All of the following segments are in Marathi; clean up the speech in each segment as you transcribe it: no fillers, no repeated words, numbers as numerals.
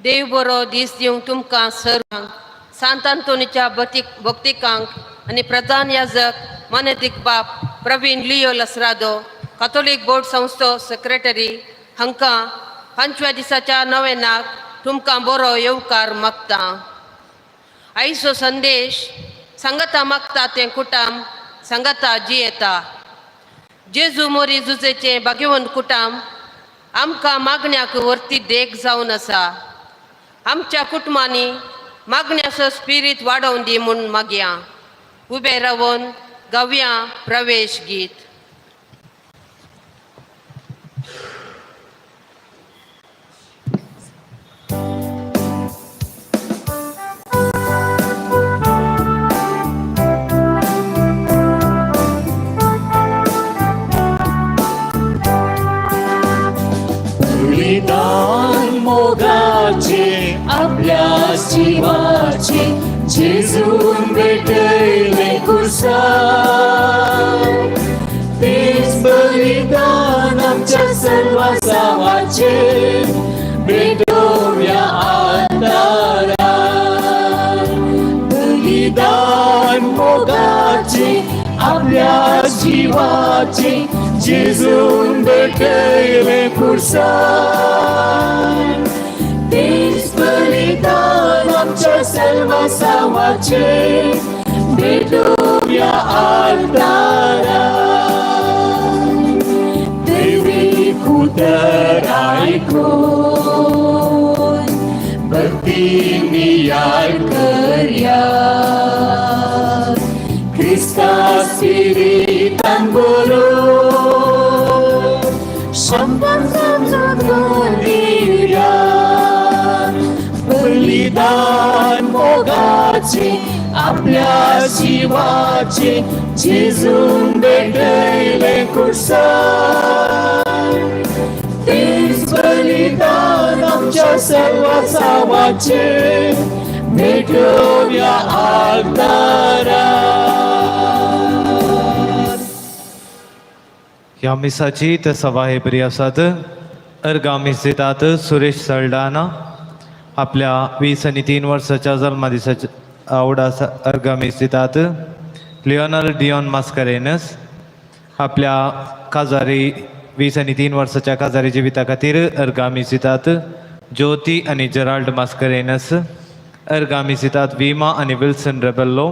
देव बरो दीस दिवंक तुमकां सर्वांक सांत आंतोनीच्या भक्तिकांक आनी प्रधान याजक मानेतीक बाप प्रवीण लियो लसरादो कॅथोलीक बोर्ड संस्थो सेक्रेटरी हांकां 5व्या दिसाच्या नोवेनाक तुमकां बरो येवकार मागता. आयचो संदेश सांगता मागता तें कुटाम सांगता जियेता. जेजू मोरी जुजेचे भाग्यवंत कुटाम आमकां मागण्याक वर्ती देख जावन आसा. आमच्या कुटुंबांनी मागण्याचो स्पिरीट वाडोवन दी म्हूण मागया. उबे रावन गावया प्रवेश गीत. बलिदान मोगाचे आपल्या जीवाचे जेजून भेटले कुर्सार. तेच बलिदान आमच्या सर्वांसावाचे भेटोव्या आदारार. बलिदान मोगाचे आपल्या जीवाचे जेजून भेटले कुर्सार. तेच बलिदान आमच्या सर्वांसावाचे भेटोव्या आदारार. दैविक उदर आयकून भक्तीनी याद करया. क्रिस्ता स्पिरितान बोलो शंभर समजून दिवया. बलिदान मोगाचे आपल्या जीवाचे जेजून भेटले कुर्सार. तेच बलिदान आमच्या सर्वांसावाचे भेटोव्या आदारार. ह्या मिसाची ते सभा हे बरी आसात. अर्गामिसितात सुरेश सल्डाना आपल्या 20 आणि 3 वर्षाच्या जन्मदिसाच्या आवडा अर्गामिसितात. लिओनल डिओन मास्करेनस आपल्या काजारी 20 आणि 3 वर्षाच्या काजारी जिविता खातीर अर्गामिसितात. ज्योती आणि जेराल्ड मास्करेनस अर्गामिसितात. विमा आणि विल्सन रेबेल्लो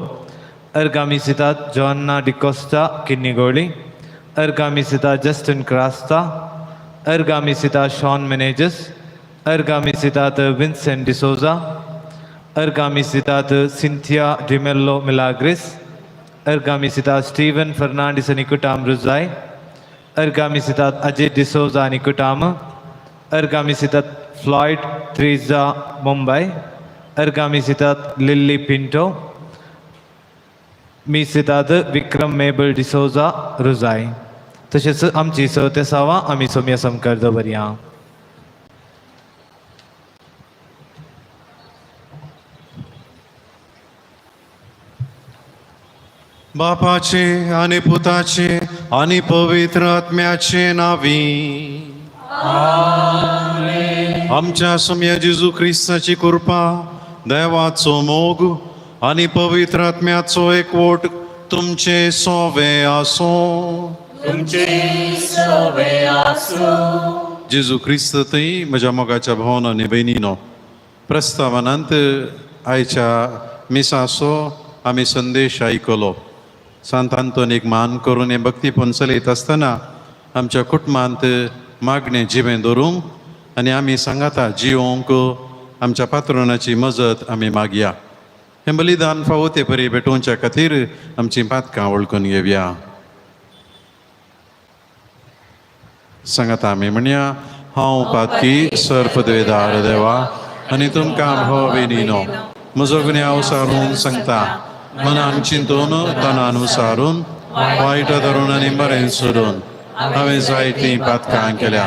अर्गामिसितात. जोन्ना डिकोस्टा किन्नीगोळी अर्गामिसितात. जस्टिन क्रास्ता अर्गामिसितात. शॉन मेनेजस अर्गामिसितात. विन्सेंट डिसोजा अर्गामिसितात. सिंथिया डिमेल्लो मिलाग्रिस अर्गामिसितात. स्टीवन फर्नांडिस आणि कुटाम रुजाय अर्गामिसितात. अजय डिसोजा आणि कुटाम अर्गामिसितात. फ्लॉयड थ्रीजा मुंबई अर्गामिसितात. लिल्ली पिंटो मिसितात. विक्रम मेबल डिसोजा रुजाय. तशेंच आमची सवते सावा आमी सोम्या समकार दवरया. बापाचे आणि पुताचे आणि पवित्र आत्म्याचे नावी. आमच्या सोम्या जेजू ख्रिस्ताची कृपा, देवाचो मोग आणि पवित्र आत्म्याचो एकवट तुमचे सोवे आसो. जेजू ख्रिस्त थंय म्हज्या मोगाच्या भावना आनी भयणीनो, प्रस्तावनांत आयच्या मिसाचो आमी संदेश आयकलो. सांत आंतोनीक मान करून हें भक्तीपण चलयत आसतना आमच्या कुटुंबांत मागणें जिवें धरूंक आनी आमी सांगाता जिवोंक आमच्या पात्रोनाची मजत आमी मागया. हें बलिदान फावो ते परी भेटोवच्या खातीर आमची पातकां वळखून घेवया. सांगाता आमी म्हणया. हांव पातकी सर्पद्वेदार देवा आनी तुमकां भाव भयणीनो, म्हजो गुन्यांव सारून सांगता. मनान चिंतून तनान विसारून वायट धरून आनी बरें सोडून हांवें जायतीं पातकां केल्या.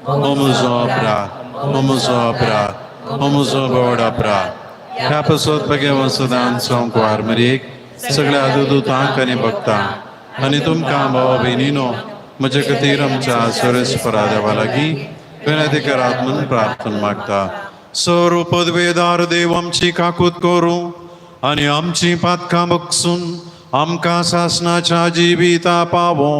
हो म्हजो अपराध, हो म्हजो अपराध, हो म्हजो व्हड अपराध. ह्या पासत भगेवन सदांच संकवार मरेक सगळ्या दुतांक आनी भक्तांक आनी तुमकां भाव भयणीनो, म्हजे खातीर आमच्या सर्वेस्परा देवा लागीं विनंती करात म्हूण प्रार्थना मागता. सर्व पदवेदार देव आमची काकूत करूं आनी आमची पातकां बगसून आमकां सासणाच्या जिविता पावो.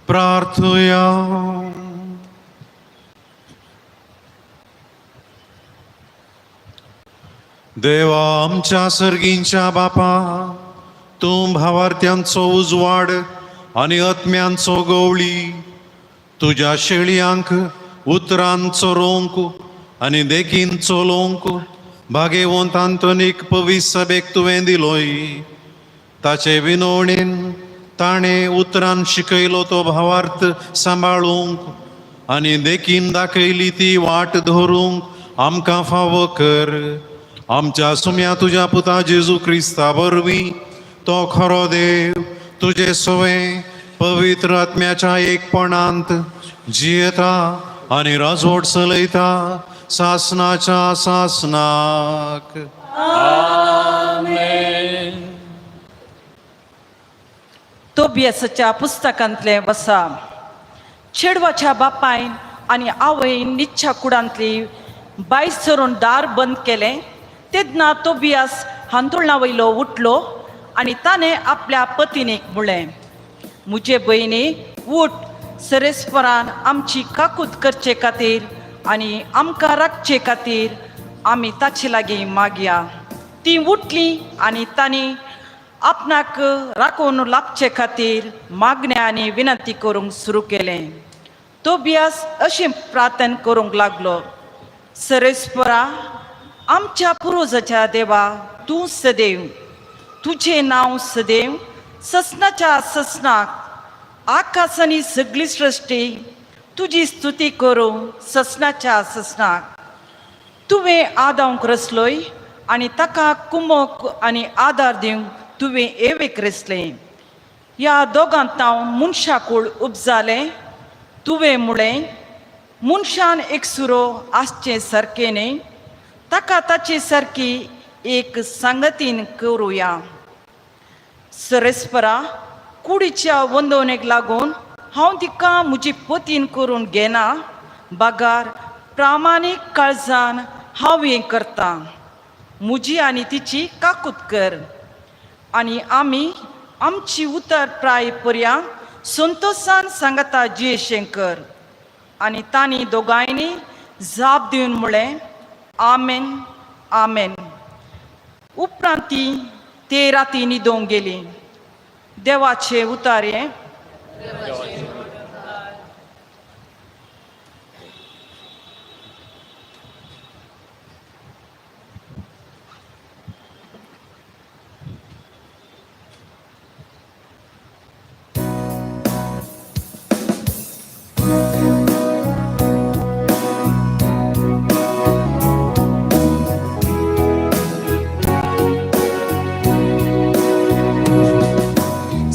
प्रार्थूया. देवा आमच्या सर्गींच्या बापा, तूं भावार्थ्यांचो उजवाड आनी आत्म्यांचो गवळी तुज्या शेळयांक उतरान चरोवंक आनी देखीन चलोवंक भागेवंत आंतनीक पवित्र सभेक तुवें दिलोय. ताचे विनवणेन ताणें उतरान शिकयलो तो भावार्थ सांबाळूंक आनी देखीन दाखयली ती वाट धरूंक आमकां फावो कर. आमच्या सुम्या तुज्या पुता जेजू क्रिस्ता वरवीं तो खरो देव तुजे सवे पवित्र आत्म्याच्या एकपणांत जियेता आनी राजवट चलयता सासणाच्या सासनाक. तोबियासाच्या पुस्तकांतले वसा. चेडवाच्या बापायन आनी आवयन निच्छा कुडांतली बायस सरून दार बंद केलें तेन्ना तोबियास हांतरुणा वयलो उठलो आनी ताणें आपल्या पत्नीक म्हळें, म्हजे भयणी उठ, सरेस्परान आमची काकूत करचे खातीर आनी आमकां राखचे खातीर आमी ताचे लागीं मागया. ती उठली आनी तांणी आपणाक राखून लागचे खातीर मागण्या आनी विनंती करूंक सुरू केलें. तोबियास अशें प्रार्थना करूंक लागलो, सरेस्परा, आमच्या पुर्वजाच्या देवा, तूं सदैव, तुझे नांव सदैव ससनाच्या ससनाक आकाश आनी सगळी सृश्टी तुजी स्तुती करूं ससनाच्या ससनाक. तुवें आदावंक रचलोय आनी ताका कुमोक आनी आदार दिवंक तुवें एवेक रचलें. ह्या दोगांत हांव मनशाकूळ उपजालें. तुवें म्हळें, मनशान एक सुरो आसचे सारकें न्ही, ताका ताचे सारकी एक सांगतीन करुया. सरेस्परा, कुडीच्या वंदवणेक लागून हांव तिका म्हजी पतीन करून घेना, बागार प्रामाणीक काळजान हांव हें करतां. म्हजी आनी तिची काकूत कर आनी आमी आमची उतर प्राय पर्यांत संतोशान सांगता जियेशें कर. आनी तांणी दोगांयनी जाप दिवन म्हळें, आमेन, आमेन. उपरांत ती ते राती न्हिदोंक गेली. देवाचे उतारे.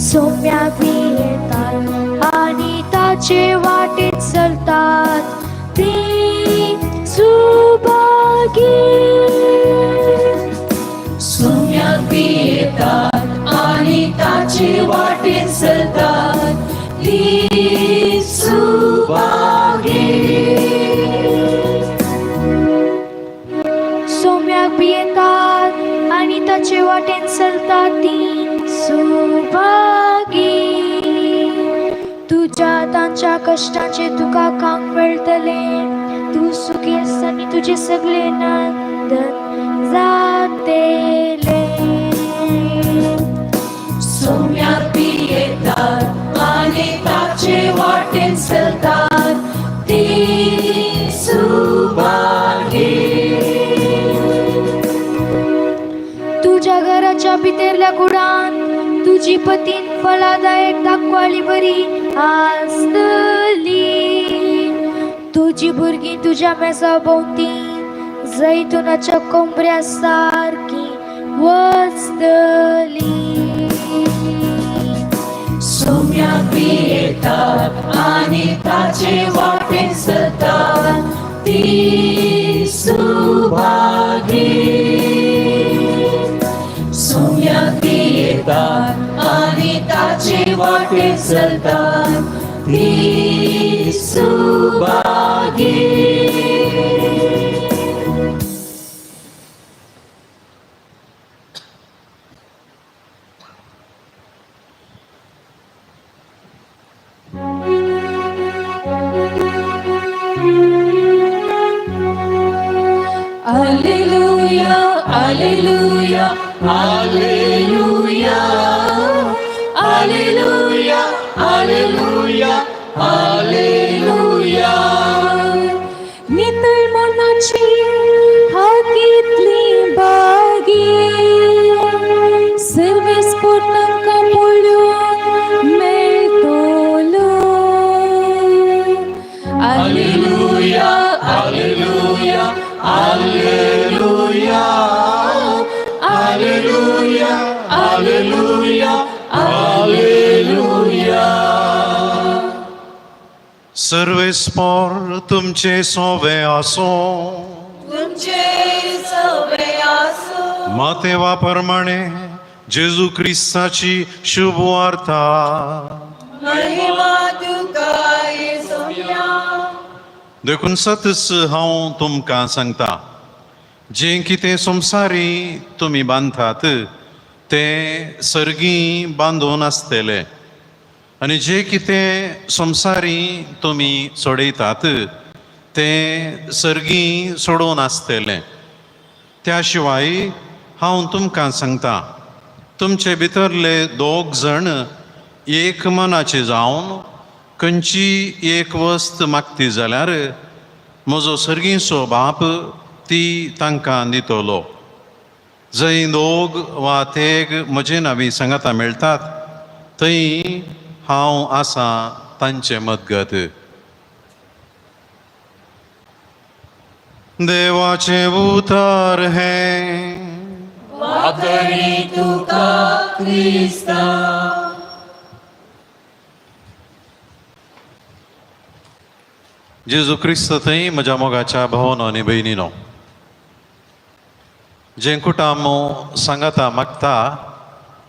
सोम्याक बी येतात आणि ताचे वाटेत चलतात ती सुभागी. सोम्याक बी येतात आणि ताचे वाटेत चलतात ती सुभागी. सोम्याक बी येतात आणि ताचे वाटेत चलतात ती सुभागी. तुझ्या तांच्या कष्टाचे तुका काम मेळटले. तू सुखी आसतना तुझे सगळे नंदन जातले. तुझ्या घराच्या भितरल्या कुडान तुझी पतीन फलादायक दाखवाली बरी आसतली. तुझी भुरगीं तुझ्या मेसा भोवती जैतुनाच्या कोंबऱ्या सारकी वचतली. सोम्याक बी येतात आणि ताचे वाटेन चलतात ती सुभागी. सोम्याक बी येतात आणि ताचे वाटेन चलतात ती Subhagi. Alleluia, alleluia, alleluia, alleluia, alleluia, alleluia. नितळ मनाची हातीतली बागी सर्वेस पोटांका पडून मेळतलो. Alleluia, alleluia, alleluia, alleluia, alleluia, alleluia. सर्वेस्पर तुमचे सोवे आसो. तुमचे सवे आसो. मातेवा प्रमाणे जेजू ख्रिस्ताची शुभ वार्ता. महिमा तुका येसुया. देखून सतच हांव तुमकां सांगता, जें कितें संवसारी तुमी बांदतात तें सर्गी बांदून आसतलें, आनी जें कितें संवसारी तुमी सोडयतात तें सर्गी सोडून आसतलें. त्या शिवाय हांव तुमकां सांगता, तुमचे भितरले 2 जण एक मनाचे जावन खंयची एक वस्त मागती जाल्यार म्हजो सर्गीचो बाप ती तांकां दितलो. जंय 2 वा 3 म्हजे नांवी सांगाता मेळटात थंय हांव आसां तांचे मजगत. देवाचे उतर हे वाकरी तुका क्रिस्ता. जेजू क्रिस्त थंय म्हज्या मोगाच्या भावांनो आनी भयणीनो, जें कुटाम सांगाता मागता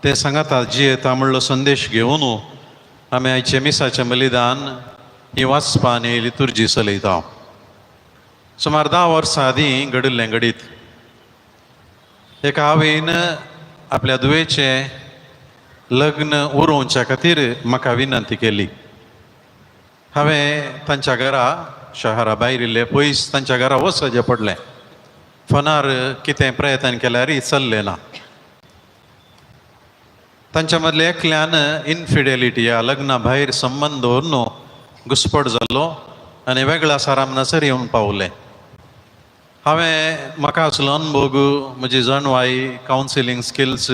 ते सांगाता जियेता म्हणलो संदेश घेवन आमी आयचे मिसाचें बलिदान ही वाचपा आनी लितुर्जी चलयता. सुमार 10 वर्सां आदीं घडिल्लें घडीत एका आवयन आपल्या दुयेचें लग्न उरोवच्या खातीर म्हाका विनंती केली. हांवें तांच्या घरा शहरा भायर इल्लें पयस तांच्या घरा वचचें पडलें. फोनार कितें प्रयत्न केल्यारय चल्लें ना. तांच्या मदले एकल्यान इनफिडेलिटी ह्या लग्ना भायर संबंद दवरून घुसपट जालो आनी वेगळा सारामनासर येवन पावलें. हांवें म्हाका असलो अनुभव म्हजी जणवाई, counselling skills,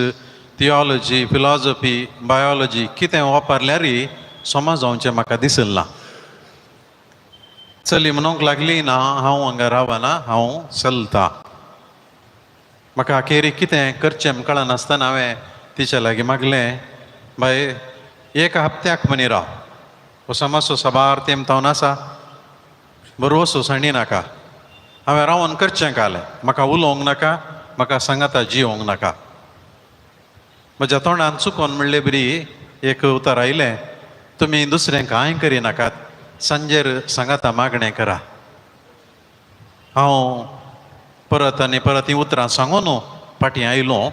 theology, philosophy, biology कितें वापरल्यारय समज जावचें म्हाका दिसना. चली म्हणूंक लागली ना हांव हांगा रावना, हांव चलतां. म्हाका अखेरी कितें करचें कळनासतना हांवें तिच्या लागीं मागलें, बाय 1 हप्त्याक मनी राव, असो मातसो साबार तेंमतावन आसा, बरो वसो सांडी नाका. हांवें रावन करचें कालें, म्हाका उलोवंक नाका, म्हाका सांगाता जियोंक नाका. म्हज्या तोंडान चुकोन म्हणलें बरी एक उतर आयलें, तुमी दुसरें कांय करिनाकात, सांजेर सांगाता मागणें करा. हांव परत आनी परत ही उतरां सांगून फाटीं आयलो.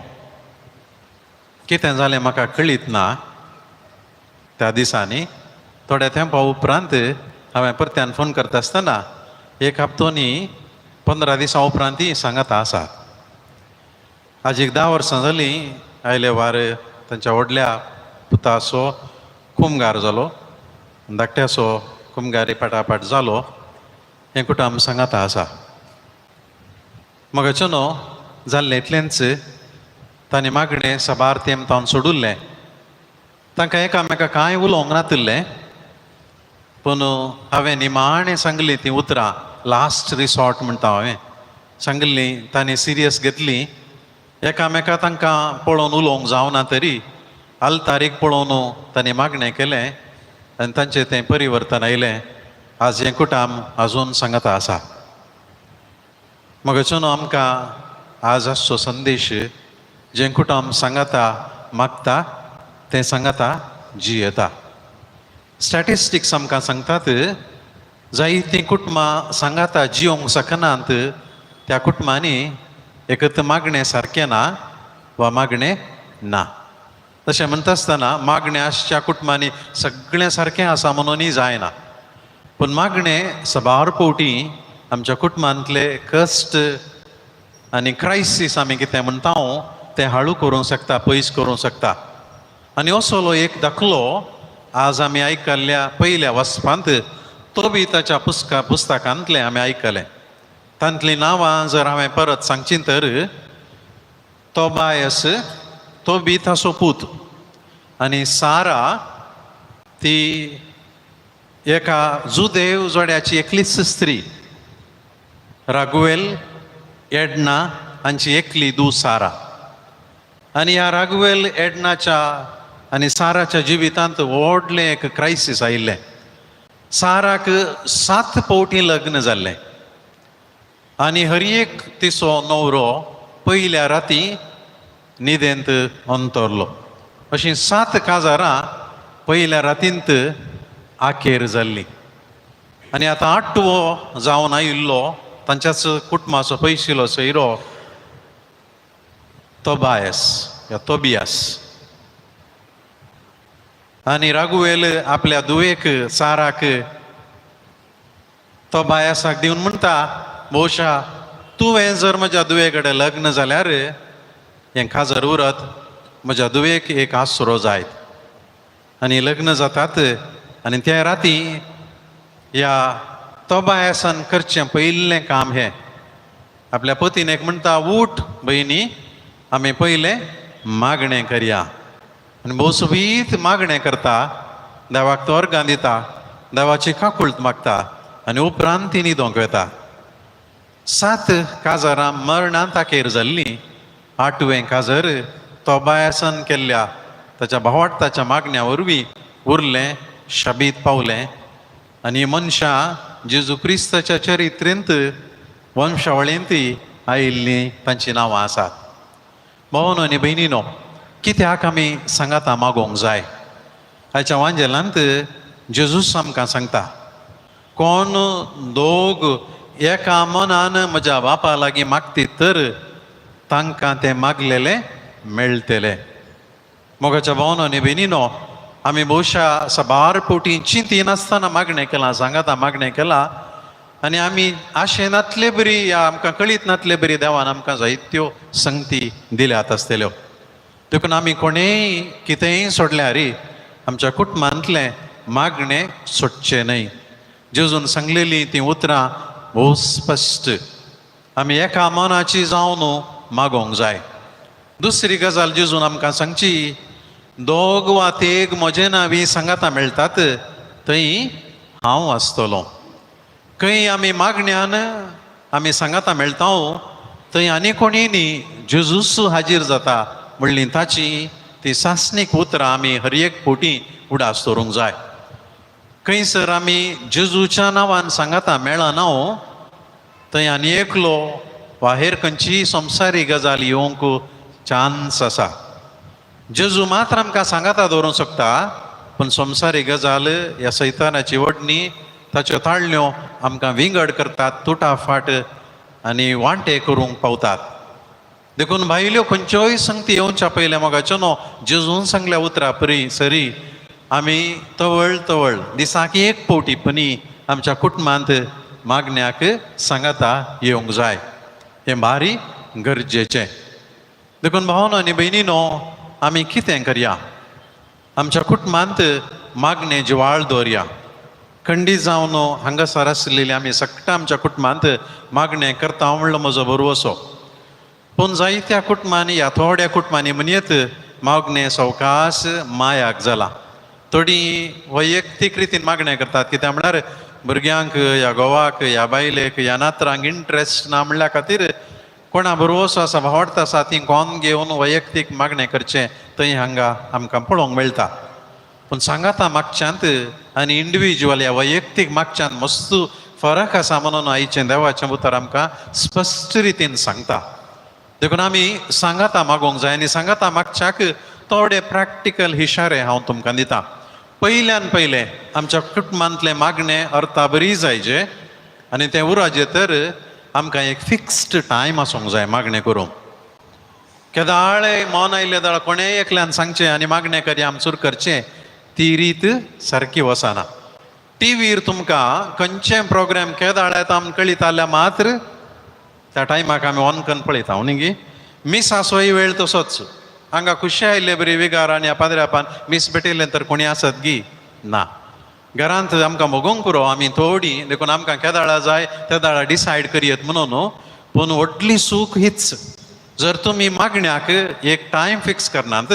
कितें जालें म्हाका कळीत ना. त्या दिसांनी थोड्या तेंपा उपरांत हांवें परत्यान फोन करता आसतना 1 हप्तोनी 15 दिसां उपरांत ती सांगाता आसा. आजीक 10 वर्सां जालीं. आयले वार तांच्या व्हडल्या पुताचो कुमगार जालो, धाकट्याचो कुमगारी पाटापाट जालो. हें कुटाम सांगाता आसा. मगाच्यान जाल्लें इतलेंच तांणी मागणें सबार तेमतावन सोडुल्लें. तांकां एकामेका कांय उलोवंक नातिल्लें, पूण हांवें निमाणें सांगलीं तीं उतरां, लास्ट रिसॉर्ट म्हणटा हांवें सांगलीं, तांणी सिरियस घेतली. एकामेका तांकां पळोवन उलोवंक जावना तरी आल्तारीक पळोवन तांणी मागणें केलें आनी तांचें तें परिवर्तन आयलें. आज हें कुटाम आजून सांगता आसा. मगचून आमकां आज आसचो संदेश, जें कुटाम सांगता मागता तें सांगता जियेता. स्टॅटिस्टिक्स आमकां सांगतात जायतीं कुटुंबां सांगता जियोंक शकनात त्या कुटुंबांनी एकत मागणें सारकें ना वा मागणें ना. तशें म्हणटा आसतना मागणें आसच्या कुटुंबांनी सगळें सारकें आसा म्हणूनय जायना. पूण मागणें सबार फावटी आमच्या कुटुंबांतले कश्ट आनी क्रायसीस आमी कितें म्हणटा तें हाळू करूंक शकता, पयस करूंक शकता. आनी असलो एक दाखलो आज आमी आयकल्ल्या पयल्या वचपांत तोबीताच्या पुस्तकांतलें आमी आयकलें. तांतलीं नांवां जर हांवें परत सांगचीं तर तोबायस, तोबीताचो पूत, आनी सारा ती एका जुदेव जोड्याची एकलीच स्त्री, रागुवेल, एडना हांची एकली धूव सारा. आनी ह्या रागुवेल, एडनाच्या आनी साराच्या जिवितांत व्हडलें एक क्रायसीस आयिल्लें. साराक 7 फावटी लग्न जाल्लें आनी हर एक तिचो न्हवरो पयल्या राती न्हिदेंत अंतरलो. अशीं 7 काजारां पयल्या रातींत आखेर जाल्लीं. आनी आतां 8वो जावन आयिल्लो तांच्याच कुटुंबाचो पयशिलो सोयरो तोबायस या तोबियास. आनी रागुवेल आपल्या धुवेक साराक तोबायासाक दिवन म्हणटा, भोवशा तुवें जर म्हज्या धुवे कडेन लग्न जाल्यार हें काजर उरत, म्हज्या धुवेक एक आसरो जायत. आनी लग्न जातात आनी त्या राती ह्या तोबायासान करचें पयलें काम हें, आपल्या पतीनेक म्हणटा, उठ भयणी, आमी पयलें मागणें करया. आनी भोव सोबीत मागणें करता, देवाक तोर्गां दिता, देवाची काकुळट मागता आनी उपरांत ती न्हिदोंक वेता. 7 काजारां मरणांत आखेर जाल्लीं. 8वें काजर तोबायासान केल्ल्या ताच्या भावार्थाच्या मागण्या वरवीं उरलें, शाबीत पावलें. आनी मनशां जेजू क्रिस्ताच्या चरित्रेंत वंशावळींतय आयिल्लीं तांचीं नांवां आसात. भावांनो आनी भयणीनो, कित्याक आमी सांगाता मागोंक जाय? आयच्या वांजेलांत जेजूस आमकां सांगता, कोण दोग एका मनान म्हज्या बापा लागीं मागतीत तर तांकां तें मागलेलें मेळटलें. मोगाच्या भावांनो आनी भयणीनो, आमी भोवशा सबार फावटी चिंती नासतना मागणें केलां, सांगाता मागणें केलां, आनी आमी आशे नातले बरी या आमकां कळीत नातले बरी देवान आमकां जायत्यो संगती दिल्यात आसतल्यो. देखून आमी कोणेय कितेंय सोडल्यार आमच्या कुटुंबांतलें मागणें सोडचें न्हय. जेजून सांगलेलीं तीं उतरां भोव स्पश्ट. आमी एका मनाची जावन मागोंक जाय. दुसरी गजाल जेजून आमकां सांगची, दोग वा तेग म्हजे नांवी सांगाता मेळटात थंय हांव आसतलों. खंय आमी मागण्यान आमी सांगाता मेळटा थंय आनी कोणी न्ही, जेजूस हाजीर जाता म्हणली ताची ती सासणीक उतरां आमी हर एक फावटी उडास दवरूंक जाय. खंयसर आमी जेजूच्या नांवान सांगाता मेळना थंय आनी एकलो वा हेर खंयचीय संवसारीक गजाल येवंक चान्स आसा. जेजू मात्र आमकां सांगाता दवरूंक शकता, पूण संवसारीक गजाल ह्या सैतानाची वडणी ताच्यो ताळण्यो आमकां विंगड करतात, तुटाफाट आनी वांटे करूंक पावतात. देखून भायल्यो खंयच्योय संगती येवच्या पयले मोगाच्यो न्हू, जेजून सांगल्या उतरां परी सरी आमी तवळ तवळ दिसाक एक फावटी पनी आमच्या कुटुंबांत मागण्याक सांगाता येवंक जाय. हें भारी गरजेचें. देखून भावांनो आनी भयणीनो, आमी कितें करया? आमच्या कुटुंबांत मागणें जिवाळ दवरया. खंडीत जावन हांगासर आसलेली आमी सगळ्या आमच्या कुटुंबांत मागणें करता म्हणलो म्हजो बरोवसो. पूण जायत्या कुटुंबांनी ह्या थोड्या कुटुंबांनी म्हणयत मागणें सवकास मायाक जाला. थोडी वैयक्तीक रितीन मागणें करतात, कित्याक म्हळ्यार भुरग्यांक ह्या घोवाक ह्या बायलेक ह्या नातरांक इंट्रस्ट ना म्हणल्या खातीर कोणा बरोवसो आसा भावडता आसा ती कोण घेवन वैयक्तीक मागणें करचें थंय हांगा आमकां पळोवंक मेळटा. पूण सांगाता मागच्यांत आनी इंडिविज्युअल ह्या वैयक्तीक मागच्यांत मस्त फरक आसा म्हणून आयचें देवाचें उतर आमकां स्पश्ट रितीन सांगता. देखून आमी सांगाता मागोवंक जाय आनी सांगाता मागच्याक थोडे प्रॅक्टिकल इशारे हांव तुमकां दितां. पयल्यान पयलें आमच्या कुटुंबांतलें मागणें अर्था बरी जायचें आनी तें उराजें तर आमकां एक फिक्स्ड टायम आसूंक जाय मागणें करूंक. केदाळे मौन आयले दाळ कोणेय एकल्यान सांगचें आनी मागणें करया आमचूर करचें ती रीत सारकी वचना. टीव्हीर तुमकां खंयचें प्रोग्राम केदाळे आमकां कळीत जाल्यार मात्र त्या टायमाक आमी ऑन करून पळयता न्ही गी. मीस आसोय वेळ तसोच. हांगा खुशी आयिल्ले बरी विगार आनी पाद्र्यापान मीस भेटयलें तर कोणी आसत गी ना. घरांत आमकां मोगोंक पुरो आमी थोडी देखून आमकां केदाळा जाय त्या दाळा डिसायड करयत म्हणून. पूण व्हडली सूख हीच, जर तुमी मागण्याक एक टायम फिक्स करनात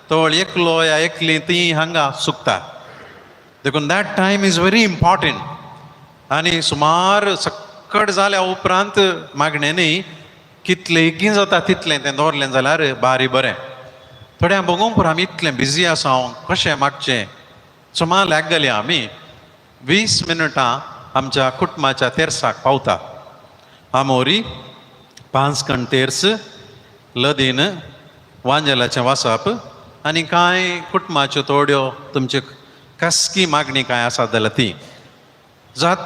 तो एकलो या एकली ती हांगा चुकता. देखून that time is very important. आनी सुमार सक्कड जाल्या उपरांत मागणें न्ही कितलें एगी जाता तितलें तें दवरलें जाल्यार बारी बरें. थोड्यां बगोवंक पुरो आमी इतलें बिजी आसा हांव कशें मागचें. सुमार लागले आमी 20 मिनटां आमच्या कुटुंबाच्या तेर्साक पावता. आमोरी 5 कण तेर्स लदीन वांजेलाचें वासप आनी कांय कुटुंबाच्यो थोड्यो तुमच्यो खासगी मागणी कांय आसा जाल्यार ती जात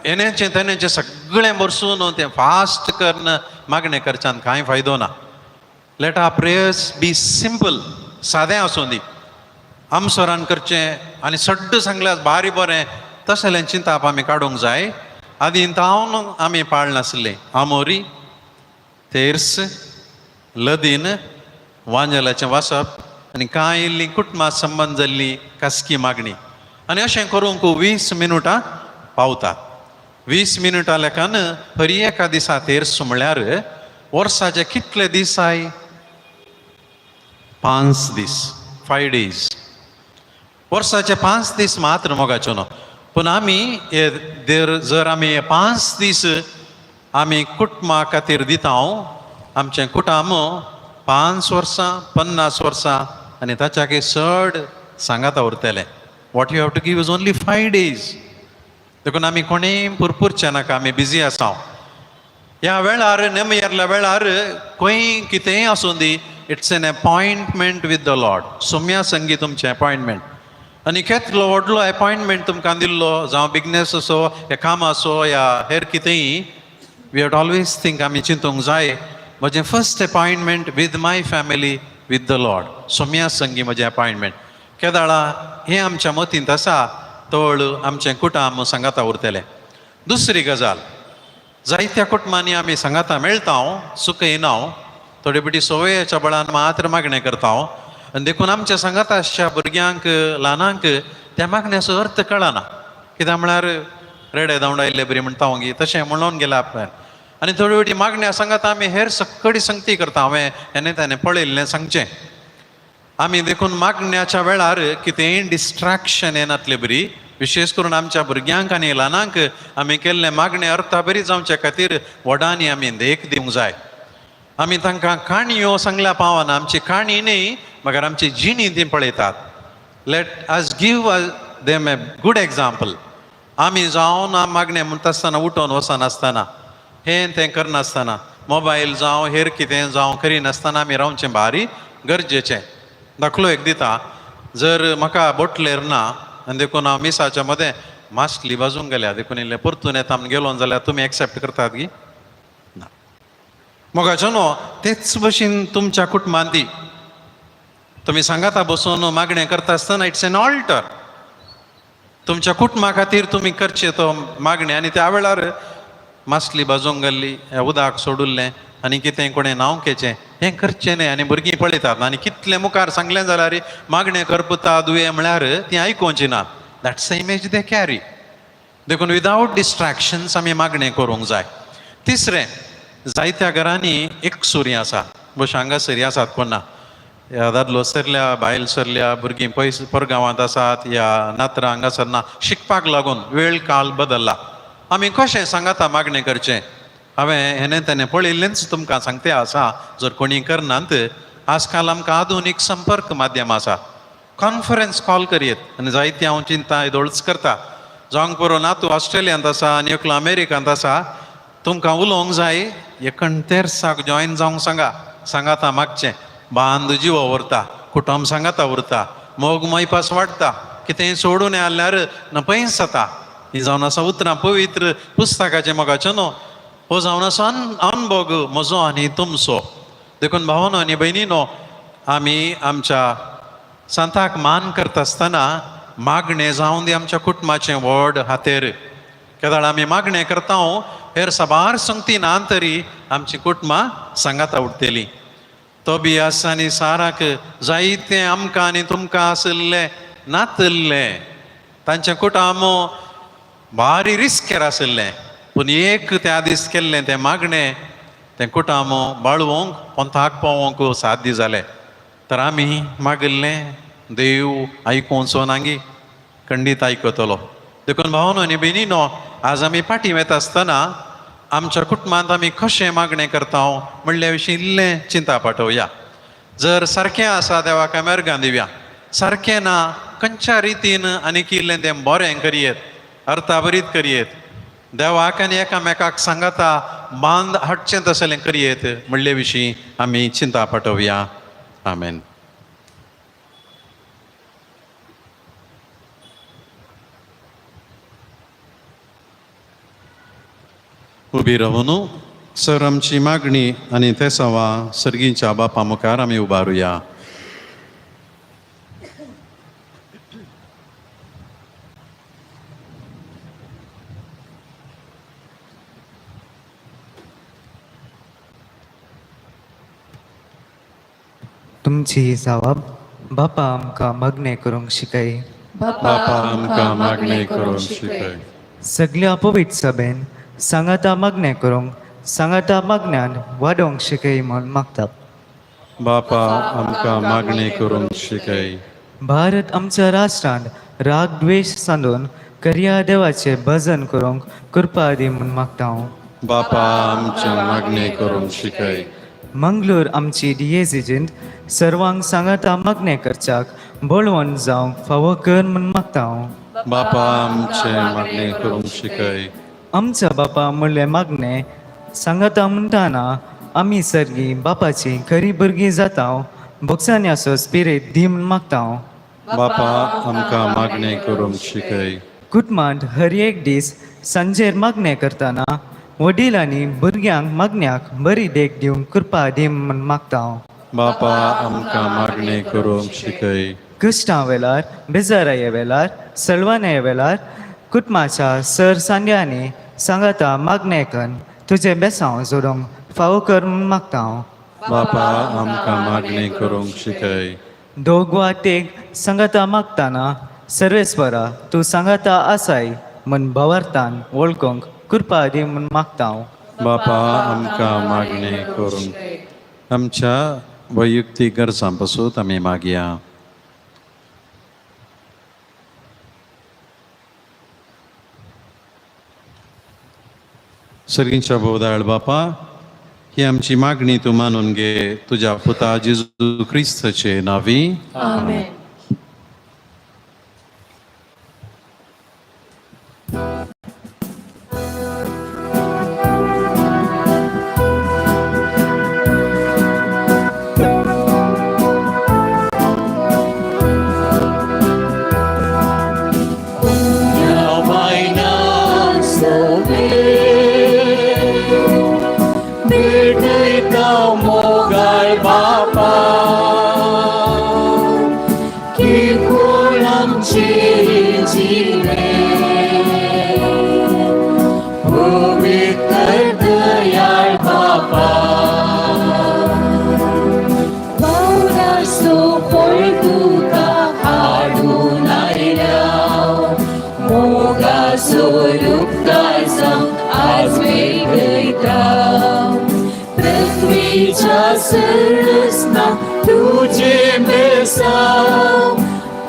येण्याचें तेण्याचें सगळें बरसून तें फास्ट करन मागणें करच्यान कांय फायदो ना. लेट आवर प्रेयर्स बी सिंपल, सादें आसूं दी. आमसोरान करचें आनी सड्ड सांगल्यार बारी बरें तशें चिंताप आमी काडूंक जाय. आदी तावन आमी पाळनासले. आमोरी तेर्स लदीन वांजेलाचें वासप आनी कांय इल्ली कुटुंबा संबंद जाल्ली खासगी मागणी आनी अशें करूंक 20 मिनटां पावता. 20 मिनटां लेखान खरी एका दिसा तेर्स म्हळ्यार वर्साचे कितले दीस जाय? 5 दीस, 5 days. वर्साचे 5 दीस मात्र मोगाच्यो न्हू. पूण आमी जर आमी 5 दीस आमी कुटुंबा खातीर दिता आमचें कुटुंब 5 वर्सां 50 वर्सां आनी ताच्याक चड सांगाता उरतलें. What you have to give is only 5 days. देखून आमी कोणेय पुरपुरचे नाका, आमी बिजी आसा. ह्या वेळार नेमयरल्या वेळार खंय कितेंय आसूं दी, it's an appointment with the lord. सोम्या संगी तुमचें अपॉयंटमेंट आनी केतलो व्हडलो अपॉयंटमेंट तुमकां दिल्लो जावं बिजनेस असो या काम असो या हेर कितेंय वी हॅव ऑलवेज थिंक आमी चिंतूंक जाय म्हजें first appointment with my family with the lord. सोम्या संगी म्हजें अपॉयंटमेंट. केदाळा हें आमच्या मतींत आसा तोळ आमचें कुटुंब सांगाता उरतलें. दुसरी गजाल, जायत्या कुटुंबांनी आमी सांगाता मेळटा सुख येना. थोडी बिटी सवयेच्या बळान मात्र मागणें करता. आनी देखून आमच्या सांगाताच्या भुरग्यांक ल्हानांक त्या मागण्याचो अर्थ कळना. कित्याक म्हळ्यार रेडे दावडायल्ले बरी म्हणटा गी तशें म्हणून गेला आपण. आनी थोडी बिटी मागण्या सांगाता आमी हेर सक्कडी संगती करता. हांवें हें ताणें पळयल्लें सांगचें. आमी देखून मागण्याच्या वेळार कितेंय डिस्ट्रॅक्शन येनातले बरी. विशेश करून आमच्या भुरग्यांक आनी ल्हानांक आमी केल्ले मागणे अर्था बरी जावचे खातीर व्हडांनी आमी देख दिवंक जाय. आमी तांकां काणयो सांगल्या पावना. आमची काणी न्ही मगर आमची जिणी ती पळयतात. लेट अस गिव देम ए गूड एग्जाम्पल. आमी जावन मागणें म्हणटा आसतना उठोन वचनासतना हें तें करनासतना मोबायल जावं हेर कितें जावं करिनासतना आमी रावचें भारी गरजेचें. दाखलो एक दिता. जर म्हाका बोटलेर ना आनी देखून हांव मिसाच्या मदें मास्कली वाजूंक गेल्या देखून इल्लें परतून येता म्हण गेलो जाल्यार तुमी एक्सेप्ट करतात गी ना. मोगाचो न्हू. तेच भशेन तुमच्या कुटुंबांत ती तुमी सांगाता बसून मागणें करता आसतना इट्स एन ऑल्टर. तुमच्या कुटुंबा खातीर तुमी करचे तो मागणें आनी त्या वेळार मास्कली बाजूंक गेल्ली उदक सोडुल्लें आनी कितें कोणें नांव केचें हें करचें न्ही. आनी भुरगीं पळयतात आनी कितलें मुखार सांगलें जाल्यार मागणें करपता दुये म्हळ्यार तीं आयकोवची ना. That's the image they carry. देखून विदावट डिस्ट्रॅक्शन्स आमी मागणें करूंक जाय. तिसरें, जायत्या घरांनी एक सुरी आसा बस हांगा सरी आसात कोण ना या दादलो सरल्या बायल सरल्या भुरगीं पयस परगांवांत आसात या नात्र हांगासर ना शिकपाक लागून वेळ काल बदलला आमी कशें सांगाता मागणें करचें हांवें हें तेणें पळयिल्लेंच तुमकां सांगतें आसा जर कोणी करनात आजकाल आमकां आधुनीक संपर्क माध्यम आसा कॉन्फरन्स कॉल करीत आनी जायती हांव चिंता इदोळच करता जावंक पुरो ना तूं ऑस्ट्रेलियांत आसा आनी एकलो अमेरिकांत आसा तुमकां उलोवंक जाय एकोणतेरसाक जॉयन जावंक सांगाता मागचें बांद जिवो उरता कुटुंब सांगाता उरता मोग मैपास वाडटा कितेंय सोडून आल्यार न पयस जाता ही जावन आसा उतरां पवित्र पुस्तकाचें मोगाचें न्हू हो जावन आसा अनुभव म्हजो आनी तुमचो देखून भावानो आनी भयणीनो आमी आमच्या संताक मान करता आसतना मागणें जावं दी आमच्या कुटुंबाचें व्हड हातेर केदाळ आमी मागणें करता हेर साबार संगती ना तरी आमची कुटुंबां सांगाता उरतलीं तोबियास आनी साराक जायते आमकां आनी तुमकां आसले नातल्ले तांचें कुटुंब भारी रिस्केर आसलें पूण एक त्या दीस केल्लें तें मागणें तें कुटुंब बाळोवंक पंथाक पावोवंक साध्य जालें तर आमी मागिल्लें देव आयकूंचो नांगी खंडीत आयकतलो देखून भावानो आनी भयणीनो आज आमी फाटीं वता आसतना आमच्या कुटुंबांत आमी कशें मागणें करता म्हणल्या विशीं इल्लें चिंता पाठोवया जर सारकें आसा देवाक आमी अर्गां दिवया सारकें ना खंयच्या रितीन आनी इल्लें तें बरें करयेत अर्थाभरीत करयेत देवाक आनी एकामेकाक सांगाता बांद हाडचें तसलें करयेत म्हणले विशीं आमी चिंता पाठोवया आमेन. उबी रावून सर आमची मागणी आनी ते सवा सर्गीच्या बापा मुखार आमी उबारुया. तुमची जबाब बापा आमकां मागणें करूंक शिकय. बापा आमकां मागणी करूंक शिकय. सगळ्या पवित्र सभेन सांगाता मागणें करूंक सांगाता मागण्यान वाडोवंक शिकय म्हूण मागता. बापा आमकां मागणी करूंक शिकय. भारत आमच्या राष्ट्रांत राग द्वेश सांदून कर्या देवाचें भजन करूंक कृपा दी म्हूण मागता हांव. बापा आमच्या मागणी करूंक शिकय. मंगळूर आमची डिएझिजींत सर्वांक सांगाता मागणें करच्याक बोळवण जावंक फावो कर म्हूण मागता हांव. बापा आमचे मागणी करूंक शिकय. आमच्या बापा म्हणलें मागणें सांगाता म्हणटाना आमी सर्गी बापाची खरी भुरगीं जाता बोगसान्याचो स्पिरीट दी म्हूण मागता हांव. बापा आमकां मागणी करूंक शिकय. कुटुंबांत हर एक दीस सांजेर मागणें करतना वडीलांनी भुरग्यांक मागण्याक बरी देख दिवंक कृपा दी म्हूण मागता हांव. बापा आमकां मागणी करूंक शिकय. कश्टां वेळार बेजाराये वेळार सळवणे वेळार कुटुंबाच्या सर सांड्यांनी सांगाता मागणें करून तुजे बेसांव जोडूंक फावो कर म्हूण मागता हांव. बापा आमकां मागणी करूंक शिकय. दोग वा तेग सांगाता मागतना सर्वेस्वरा तूं सांगाता आसाय म्हूण भावार्थान वळखूंक कृपा दी म्हूण मागता हांव. बापा आमकां मागणी करूंक. आमच्या वैयक्तीक गरजां पासून आमी मागया. सर्गींच्या भोवदाळ बापा ही आमची मागणी तूं मानून घे तुज्या पुता जेजू क्रिस्ताचे नावी. आमेन. स्वरूप आज वेगळा सरसना तुझे बेसाव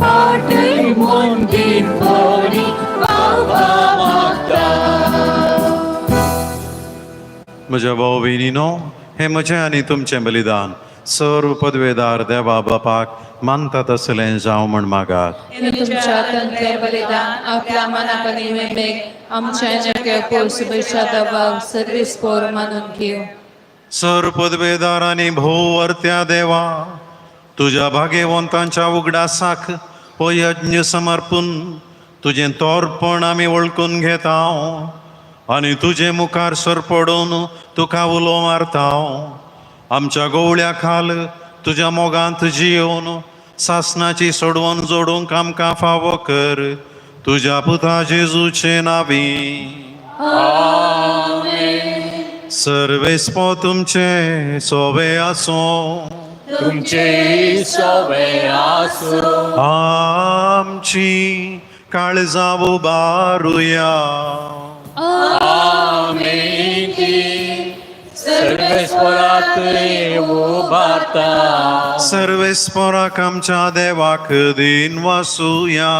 पाटण मंदिर भरी बाबा मागता. म्हज्या भाव भयणीनो, हे म्हजें आनी तुमचें बलिदान सर्व पदवेदार देवा बापाक मानता तसलें जावं म्हण मागात. तुमच्या तंत्रे बलिदान आपल्या मनाकली मेमेक आमच्या नक्या पोरसुबेच्या दबाव सर्विस्पोर मानून घेऊ. सर्व पदवेदार आनी भोव वर्त्या देवा, तुज्या भाग्यवंतांच्या उगडासाक हो यज्ञ समर्पून तुजें तोरपण आमी वळखून घेता आनी तुजे मुखार सरपडून तुका उलो मारता. आमच्या गवळ्या खाल तुज्या मोगांत जियोन सासनाची सोडवण जोडूंक आमकां फावो कर. तुज्या पुता जेजूचे नावी. सर्वेस्पो तुमचे सोवे आसूं. तुमचे सोवे आसो आमची काळजां उबारुया. आमेन. सर्वेस्परात उबारता. सर्वेस्पराक आमच्या देवाक दिन वासुया.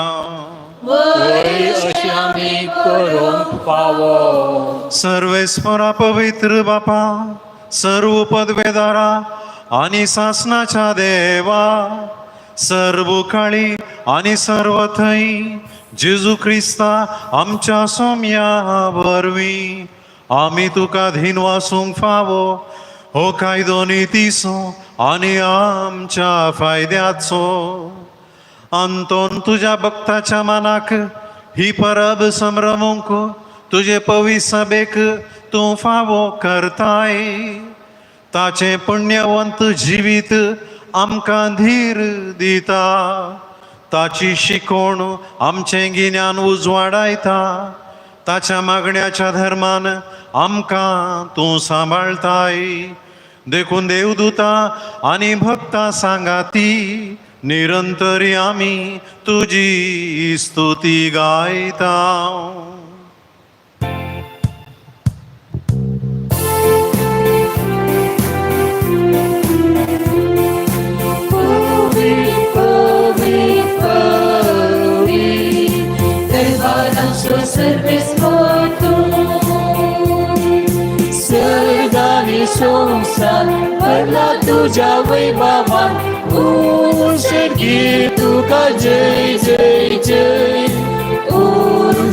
वय अशी आमी करूंक फावो. सर्वेस्परा पवित्र बापा, सर्व पदवेदारा आनी सासनाच्या देवा, सर्व काळी आनी सर्व थंय जेजू क्रिस्ता आमच्या सोम्या वरवीं आमी तुका धीन वासूंक फावो. हो कायदो नितीसो आनी आमच्या फायद्याचो. अंतोन तुज्या भक्ताच्या मनाक ही परब संभ्रमूंक तुजे पवित्र सभेक तूं फावो करताय. ताचे पुण्यवंत जिवीत आमकां धीर दिता. ताची शिकोवण आमचें गिन्यान उजवाडायता. ताच्या मागण्याच्या धर्मान आमकां तूं सांबाळताय. देखून देवदूता आनी भक्तां सांगाती निरंतरी आमी तुजी स्तुती गायता. सर्गानी संसार भरला तुझ्या वैभवान. सर्गी तुका जय जय जय.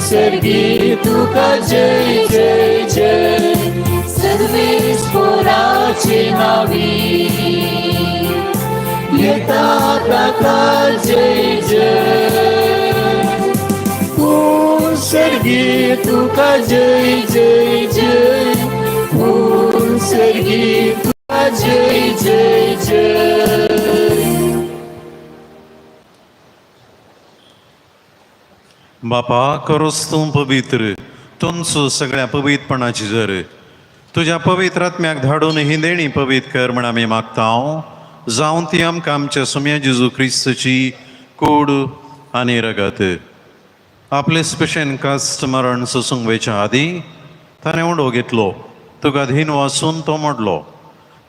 सर्गी तुका जय जय जय. सर्वेस्पराचे नावी येता प्रकार जय जय. सर्गी तुका जय जय जय. सर्गी तुका जय जय जय. बापा, करोस तूं पवित्र, तुमचो सगळ्या पवित्रपणाची जर तुज्या पवित्र आत्म्याक धाडून ही देणी पवित्र कर म्हण आमी मागता. जावं ती आमकां आमच्या सुम्या जेजू क्रिस्ताची कूड आनी रगत. आपले स्पेशल कश्ट मरण सोसूंक वयच्या आदीं ताणें उंडो घेतलो. तुका धीन वासून तो मोडलो.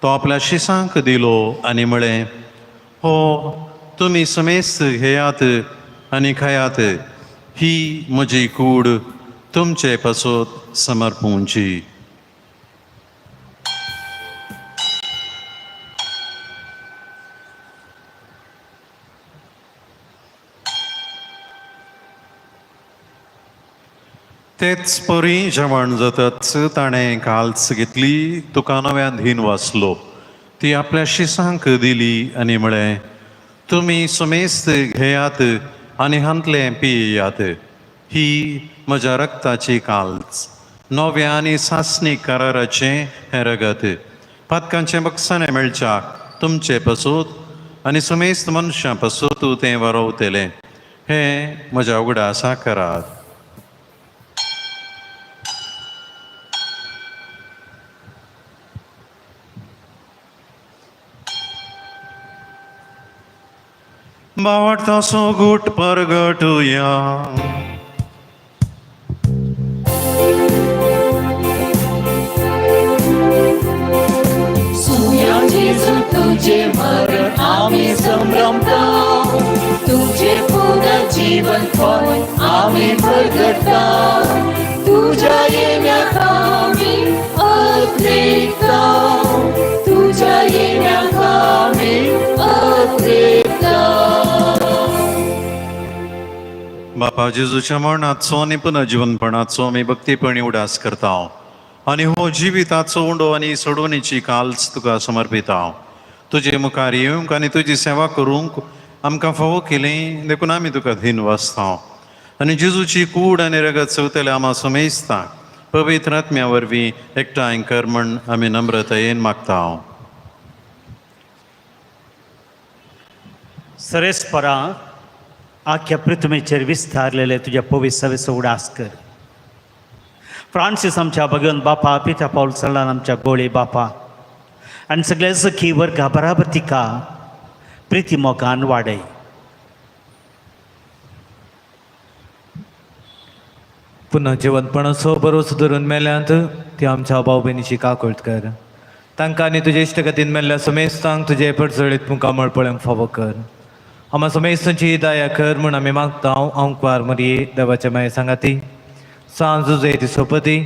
तो आपल्या शिसांक दिलो आनी म्हळें, हो तुमी समेस्त घेयात आनी खायात. ही म्हजी कूड तुमचे पासत समर्पूंची. तेच परी जेवण जाताच ताणें काल्स घेतली, तुका नव्यान धीन वासलो. ती आपल्या शिसांक दिली आनी म्हळें, तुमी समेस्त घेयात आनी हांतलें पियेयात. ही म्हज्या रक्ताची काल्स, नव्या आनी सासणीक कराराचें हें रगत. पातकांचें बक्षाणें मेळच्याक तुमचे पासूत आनी समेस्त मनशां पासूत तें वरवतलें. हें म्हज्या उगडासा करात. बावडतासो गूट परगटुया. सुम्या जेजू तुझे मरण आम्ही संभ्रमतो, तुझे पुनर्जीवन पण आम्ही प्रगटतो, तुझ्या येण्यात आम्ही अत्रेतो, तुझ्या येण्यात आम्ही अत्रेतो. बापा जेजूच्या मरणाचो आनी पुनर्जीवनपणाचो आमी भक्तीपणी उडास करता आनी हो जिविताचो उंडो आनी सोडवणीची काल्स तुका समर्पिता. तुजे मुखार येवंक आनी तुजी सेवा करूंक आमकां फावो केलें देखून आमी तुका धीन वाचता आनी जेजूची कूड आनी रगत चवतले आमा समेजता. पवित्र आत्म्या वरवीं एकठांय कर म्हण आमी नम्रतायेन मागता. सरेस्परा आख्या पृथ्वीचेर विस्तारलेले तुझ्या पवित्र सवेचो उडास कर. फ्रांसीस आमच्या भगवन बापा, पिता पाऊल सल्लान आमच्या गोळे बापा आनी सगळे सखी वर्गा बराबर तिका प्रिती मोगान वाडय. पुनर्जीवनपणाचो भरोसो धरून मेल्यांत ती आमच्या भाव भयणीची काकूळट कर. तांकां आनी तुजे इश्टगतीन मेल्ल्या समेस्तांक तुजे पडसळीत मुखार मळपळ्यांक फावो कर. आम्हा समेस्तांची दया कर म्हण आमी मागता. ओंकार मरिये देवाच्या माये सांगाती सांज उजय सोपती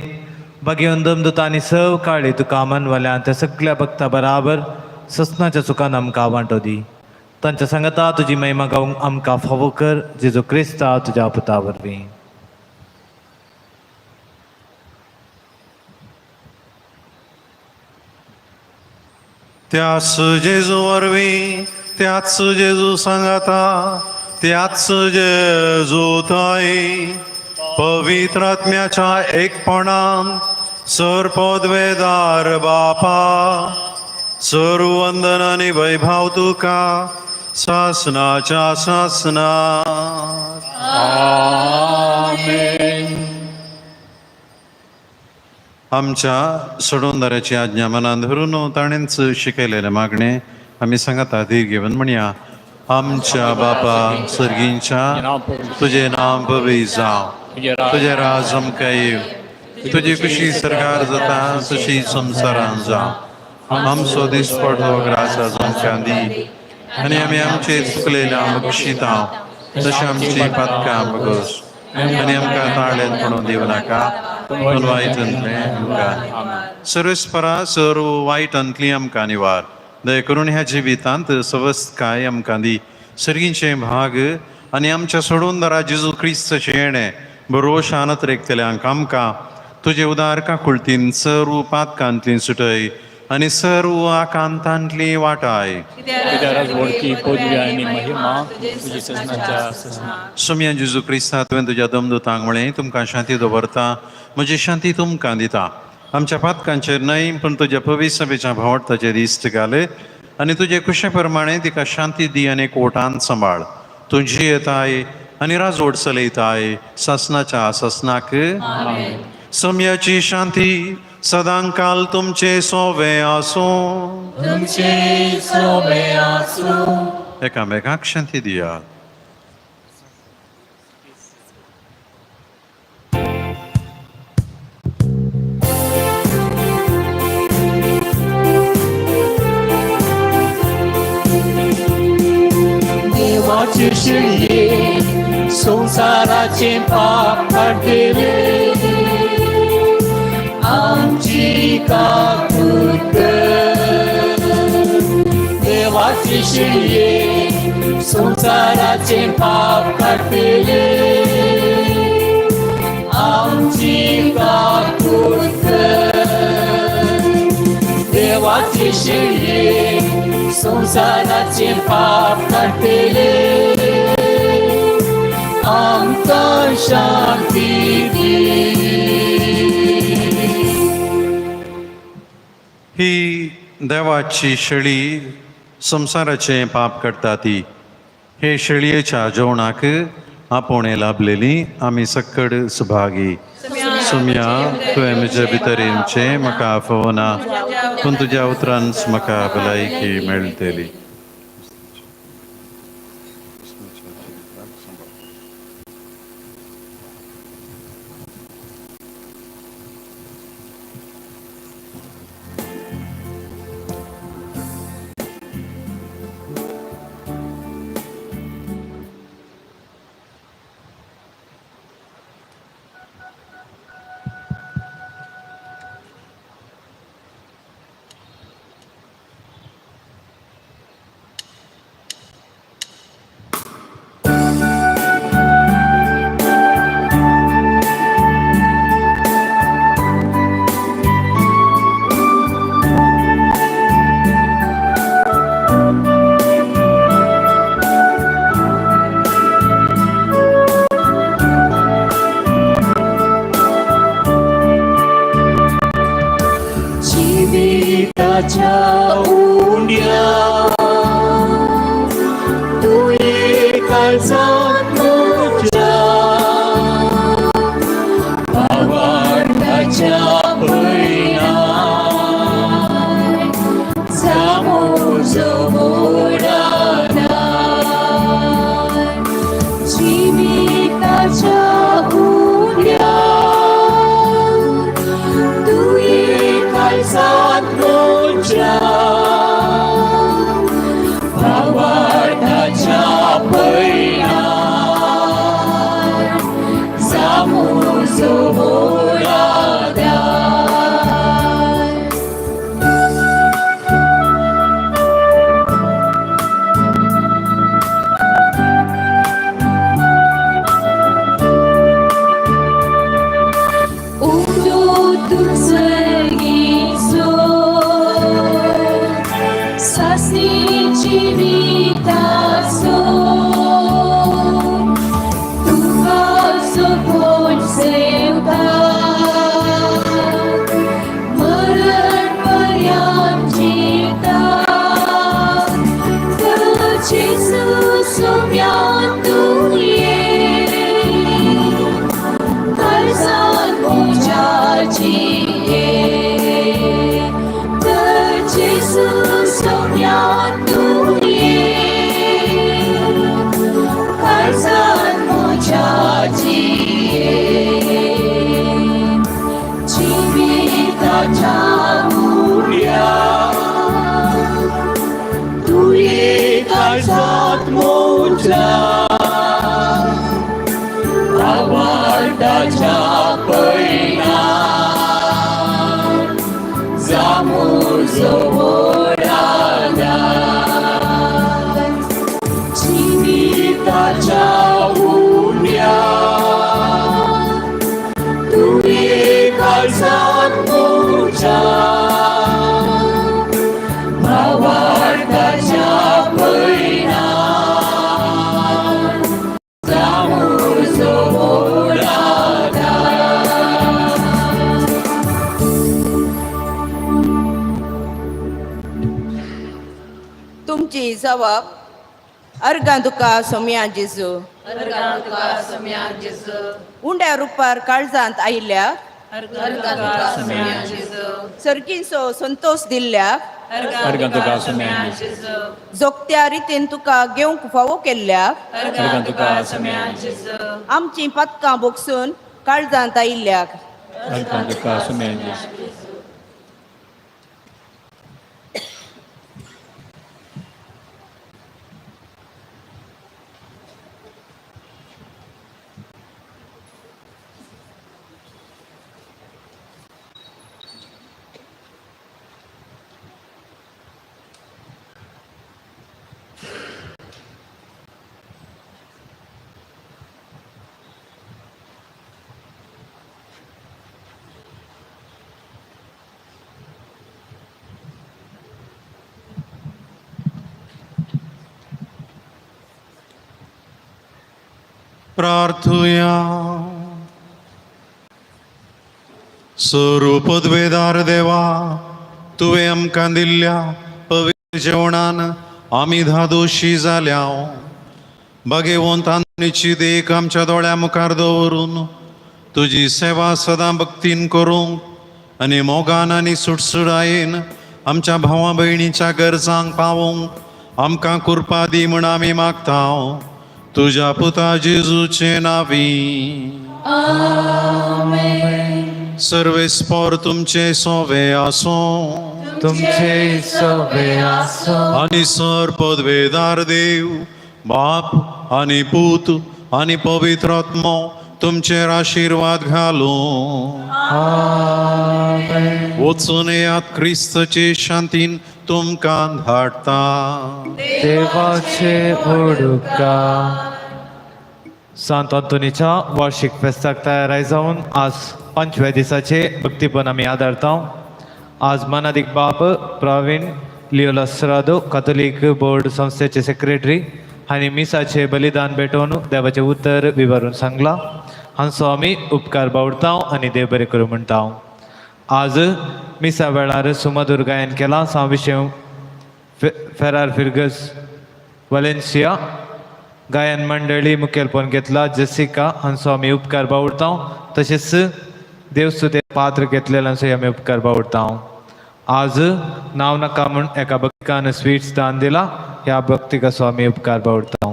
भगवन दमदूता आनी सव काळी तुका आमनवाल्या त्या सगळ्या भक्ता बराबर ससनाच्या चुकान आमकां वांटो दी. तांच्या सांगता तुजी महिमा गावंक आमकां फावो कर. जेजू क्रिस्ता तुज्या पुता वरवीं. त्याच जेजू वरवीं त्याच जेजू सांगाता त्याच जेजू थंय पवित्र आत्म्याच्या एकपणान सरपदवेदार बापा सर्व वंदन आनी वैभाव तुका सासनाच्या सासनात. आमच्या सोडूनदाराची आज्ञा मनात धरून ताणेंच शिकयलेले मागणे आमी सांगता धीर घेवन म्हणया. आमच्या बापा सर्गींच्या तुझे नाम पवित्र जावं, तुझे राज आमकां येव, तुजी खुशी सरकार जाता तशी संवसारान जावं. आमचो दिसपट हो ग्रास आमकां दी आनी आमी आमचे चुकलेल्या बक्षिता तशी आमची पातकां बगोस आनी आमकां ताळेन पडून दिवं नाका पूण वायटांतले आमकां. सर्वेस्परा सर्व वायटांतली आमकां निवार. दय करून ह्या जिवितांत सवस्तकाय आमकां दी. सर्गींचे भाग आनी आमच्या सोडूनदारा जेजू क्रिस्ताचे येणे बरो शानत रेखतल्यांक आमकां तुजे उदार काकुळतीन सर्व पातकांतली सुटय आनी सर्व आकांतांतली वाटाय. सुम्या जेजू क्रिस्ता तुवें तुज्या दमदूतांक म्हळें तुमकां शांती दवरता, म्हजी शांती तुमकां दिता. आमच्या पातकांचेर न्हय पूण तुज्या पवित्र सभेच्या भावर्थाचेर इश्ट घाले आनी तुजे कुशे प्रमाणे तिका शांती दी आनी कोटान सांबाळ. तुजी येताय आनी राजवट चलयताय सासनाच्या सासनाक. सम्याची शांती सदांकाल तुमचे सोवे आसूं. एकामेकाक शांती दियात. देवाचे शिळे संसाराचे पाप काढले, आमची काकूळ कर. देवाचे शिळे संसाराचे पाप काढले, आमची काकूळ कर. देवाचे शिळे संसाराचे पाप काढले, आमकां शांती दी. ही देवाची शेळी संसाराचे पाप काडटा ती. हे शेळयेच्या जेवणाक आपोणे लाभलेली आमी सक्कड सुभागी. सुम्या तुवें म्हजे भितरेंचे म्हाका फोवना पूण तुज्या उतरान म्हाका भलायकी मेळटली. काळजात मोठ्या भावार्थाच्या बळीनार समोर जीविताच्या उद्या तुये काळजात मोठ्या भावार्थाच्या बळीनार समोर काळजात मोठ्या भावार्थाच्या बळीनार समोर जीविताच्या उन्या तुये काळजात मोठ्या भावार्थाच्या तुमची जबाब अर्गा तुका सोम्या जेजू उंड्या रुपार काळजांत आयिल्ल्या सर्किंचो संतोष दिल्ल्या जोगत्या रितीन तुका घेवंक फावो केल्ल्या आमची पदकां बोगसून काळजांत आयिल्ल्याक प्रार्थुया स्वरूपद्वेदार देवा तुवें आमकां दिल्ल्या पवित्र जेवणान आमी धादोशी जाल्या भाग्यवंत आंतणीची देख आमच्या दोळ्या मुखार दवरून तुजी सेवा सदां भक्तीन करूंक आनी मोगान आनी सुटसुडायेन आमच्या भावा भयणीच्या गरजांक पावोवंक आमकां कृपा दी म्हूण आमी मागता तुझ्या पुता जेजूचे नावी सर्वेस्पोर तुमचे सोवे आसो तुमचे सवे आसो आनी सर पदवेदार देव बाप आनी पूत आनी पवित्र आत्मो तुमचेर आशीर्वाद घालो वचून येयात क्रिस्तचे शांतीन तुमकां धाडटा देवाचे ओडुका सांत अंतोनीच्या वार्षिक फेस्ताक तयाराय जावन आज 5व्या दिसाचे भक्तीपण आमी आदारता आज मनादिक बाप प्रवीण लिओलास्रादो कॅथोलिक बोर्ड संस्थेचे सेक्रेटरी हांणी मिसाचे बलिदान भेटोवन देवाचे उतर विवरून सांगला हांचो आमी उपकार बावडटा आनी देव बरें करूं म्हणटा आज मिसा वेळार सुमधुर गायन केलां विशय फेरार फिर्गस वलेन्सिया गायन मंडळी मुखेलपण घेतला जसिका हांचो आमी उपकार बावडता तशेंच देवस्तुते पात्र घेतलेल्यांचोय आमी उपकार बावडता आज नाव नाका म्हूण एका भक्तिकान स्वीट्स दान दिला ह्या भक्तिकाचो आमी उपकार बावडता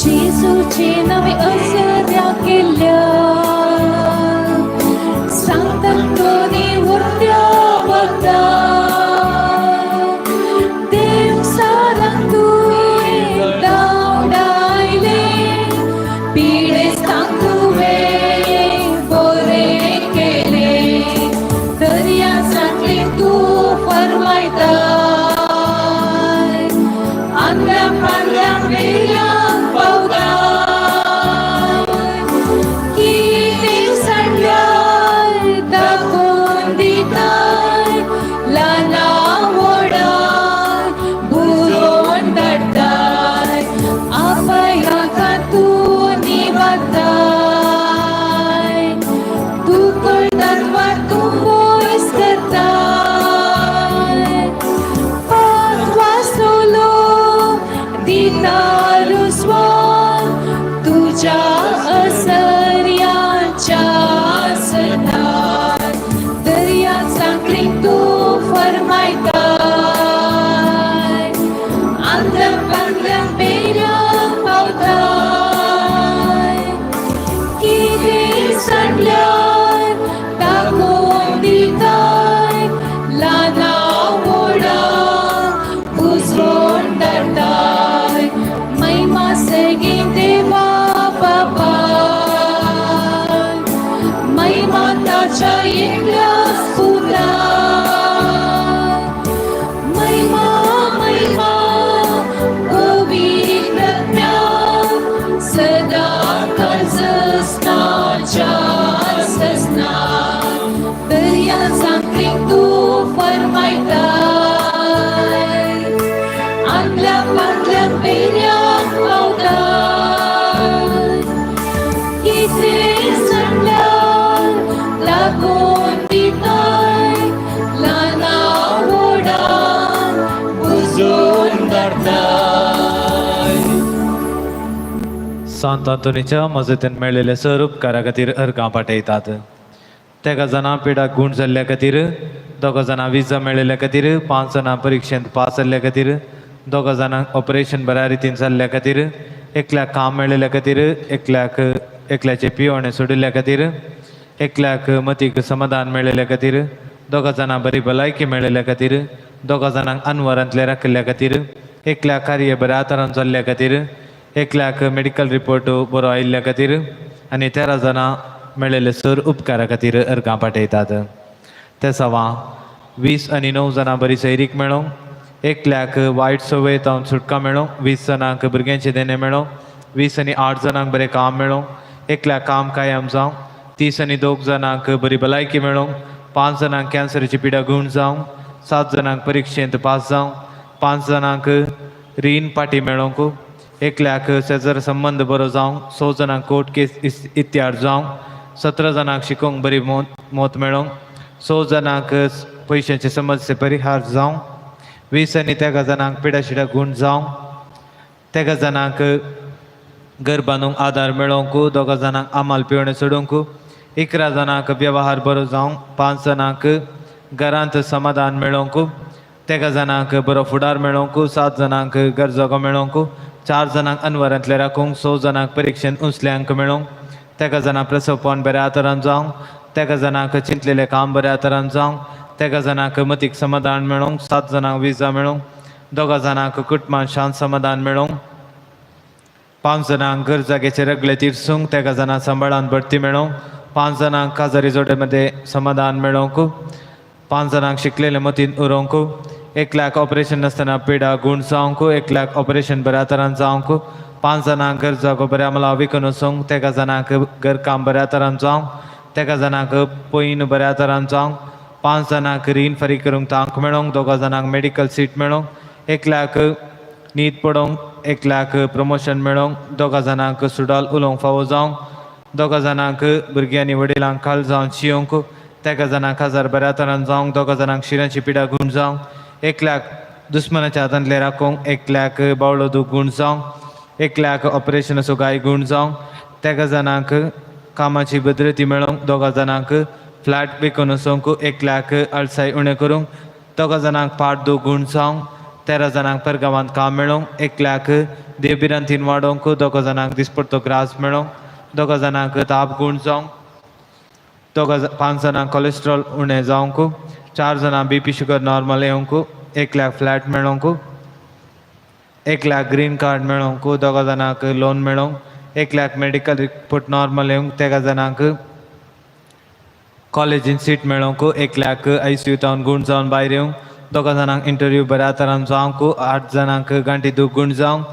जेजूचे नवे असर्या केल्या सांगतात कोणी उरत्या वखदा देव सारांक तुवें धांवडायले पिडेस्तांक तुवें बरें केलें दर्यासांतले तूं फर्मायता आंध्या पांढऱ्या मेल्यांक पावता कितें सांडल्यार दाखोवन दिताय ल्हाना व्हडाक बुजोवन धाडटाय आपयाक तूं निवाताय तूं करतात वा तूं पयस करताय पात वासोलो दिता रुस्वान तुझ्या असर्याच्या सदार दर्या सांकळी तूं फर्मायताय आंध्र पांढऱ्या पेऱ्यांक पावताय कितें सांडल्यार दाखोवन दिताय ल्हाना व्हडाक बुजोवन धाडटाय महिमा सगळी देवा बाबा महिमा ताच्या एकल्याच पुता महिमा महिमा पवित्रज्ञा सदा कर्जस्नाच्या सस्ना दर्या सांकळी तूं फर्मायताय आंधल्या पांढऱ्या पेऱ्यांक पावताय कितें सांडल्यार लागून दिताय ल्हाना व्हडाक बुजोवन धाडटाय सांत आंतोनीच्या मजतीन मेळिल्ले सर उपकारा खातीर अर्गां पाठयतात तेका जाणां पिडाक गूण जाल्ल्या खातीर दोगां जाणां विजा मेळिल्ल्या खातीर 5 जाणां परीक्षेंत पास जाल्ल्या खातीर दोगां जाणांक ऑपरेशन बऱ्या रितीन जाल्ल्या खातीर एकल्याक काम मेळिल्ल्या खातीर एकल्याचे पियोणे सोडिल्ल्या खातीर एकल्याक मतीक समाधान मेळिल्ल्या खातीर दोगां जाणां बरी भलायकी मेळिल्ल्या खातीर दोगां जाणांक अनवरांतले राखिल्ल्या खातीर एकल्याक कार्य बऱ्या तरान जाल्ल्या खातीर एकल्याक मेडिकल रिपोर्ट बरो आयिल्ल्या खातीर आनी 13 जाणां मेळिल्ले सर उपकारा खातीर अर्गां पाठयतात ते सवा 20 आनी 9 जाणां बरी सैरीक मेळों एकल्याक वायट सवय तावन सुटका मेळों 20 जाणांक भुरग्यांचे देणे मेळों 20 आनी 8 जाणांक बरें काम मेळों एकल्याक काम कायम जावं 30 आनी 2 जाणांक बरी भलायकी मेळों 5 जाणांक कॅन्सराची पिडा गूण जावं 7 जाणांक परीक्षेंत पास जावं 5 जाणांक रीण पाटी मेळोंक एकल्याक शेजार संबंध बरो जावं 6 जाणांक कोर्ट केस इत्यार जावं 17 जाणांक शिकोवंक बरी मोत मेळों 6 जाणांक पयशांचे समस्ये परिहार जावं 20 आनी 13 जाणांक पिडाशिडा गूण जावं 13 जाणांक घर बांदूंक आदार मेळोंक 2 जाणांक आमाल पिवणे सोडूंक 11 जाणांक वेव्हार बरो जावं 5 जाणांक घरांत समाधान मेळोंक 13 जाणांक बरो फुडार मेळोंक 7 जाणांक घर जगो मेळोंक 4 जाणांक अनवरांतले राखूंक 6 जाणांक परीक्षेंत उसले अंक मेळोंक 13 जाणांक प्रसवपण बऱ्या तरान जावं 13 जाणांक चिंतलेलें काम बऱ्या तरान जावं 13 जाणांक मतीक समाधान मेळोंक 7 जाणांक विजा मेळोंक 2 जाणांक कुटुंबांत शांत समाधान मेळोंक 5 जाणांक घर जागेचे रगले तिरसूंक 13 जाणांक सांबाळान बढती मेळोंक 5 जाणांक काजारी जोडे मध्ये समाधान मेळोंक 5 जाणांक शिकलेले मतीन उरोवंक 1 लाख ऑपरेशन नासतना पिडा गूण जावंक 1 लाख ऑपरेशन बऱ्या तरान जावंक 5 जाणांक घर जागो बऱ्या मला विकून वचूंक, तेका जाणांक घर काम बऱ्या तरान जावंक, तेका जाणांक पयन बऱ्या तरान जावंक, 5 जाणांक रीण फारी करूंक तांक मेळोंक, 2 जाणांक मेडिकल सीट मेळोंक, 1 लाख नीट पडोंक, 1 लाख प्रमोशन मेळोंक, 2 जाणांक सुडाल उलोवंक फावो जावंक, 2 जाणांक भुरगीं आनी वडिलांक काल जावन शियोंक, तेका जाणांक 1000 बऱ्या तरान जावंक, 2 जाणांक शिराची पिडा गूण जावंक, 1 लाख दुस्मनाच्या हातांतले राखोंक, 1 लाख बावळो दूख गूण जावंक, 1 लाख ऑपरेशन गाय गूण जावंक, तेका जाणांक कामाची बद्रती मेळोंक, 2 जाणांक फ्लॅट विकून वचोंक, 1 लाख अळसाय उणें करूंक, 2 जाणांक पाट दूख गूण जावंक, 13 जाणांक परगांवांत काम मेळोंक, 1 लाख देवबिरांतीन वाडोवंक, 2 जाणांक दिसपडटो ग्रास मेळोंक, 2 जाणांक ताप गूण जावंक, 5 जाणांक कोलेस्ट्रॉल उणें जावंक, 4 जाणांक BP शुगर नॉर्मल येवंक, 1 लाख फ्लॅट मेळोंक, 1 लाख ग्रीन कार्ड मेळोंक, 2 जाणांक लोन मेळोंक, 1 लाख मेडिकल रिपोर्ट नॉर्मल येवंक, 13 जाणांक कॉलेजीन सीट मेळोंक, 1 लाख ICUतान गूण जावन भायर येवंक, 2 जाणांक इंटरव्यू बऱ्या तरान जावंक, 8 जाणांक गांठी दूख गूण जावंक,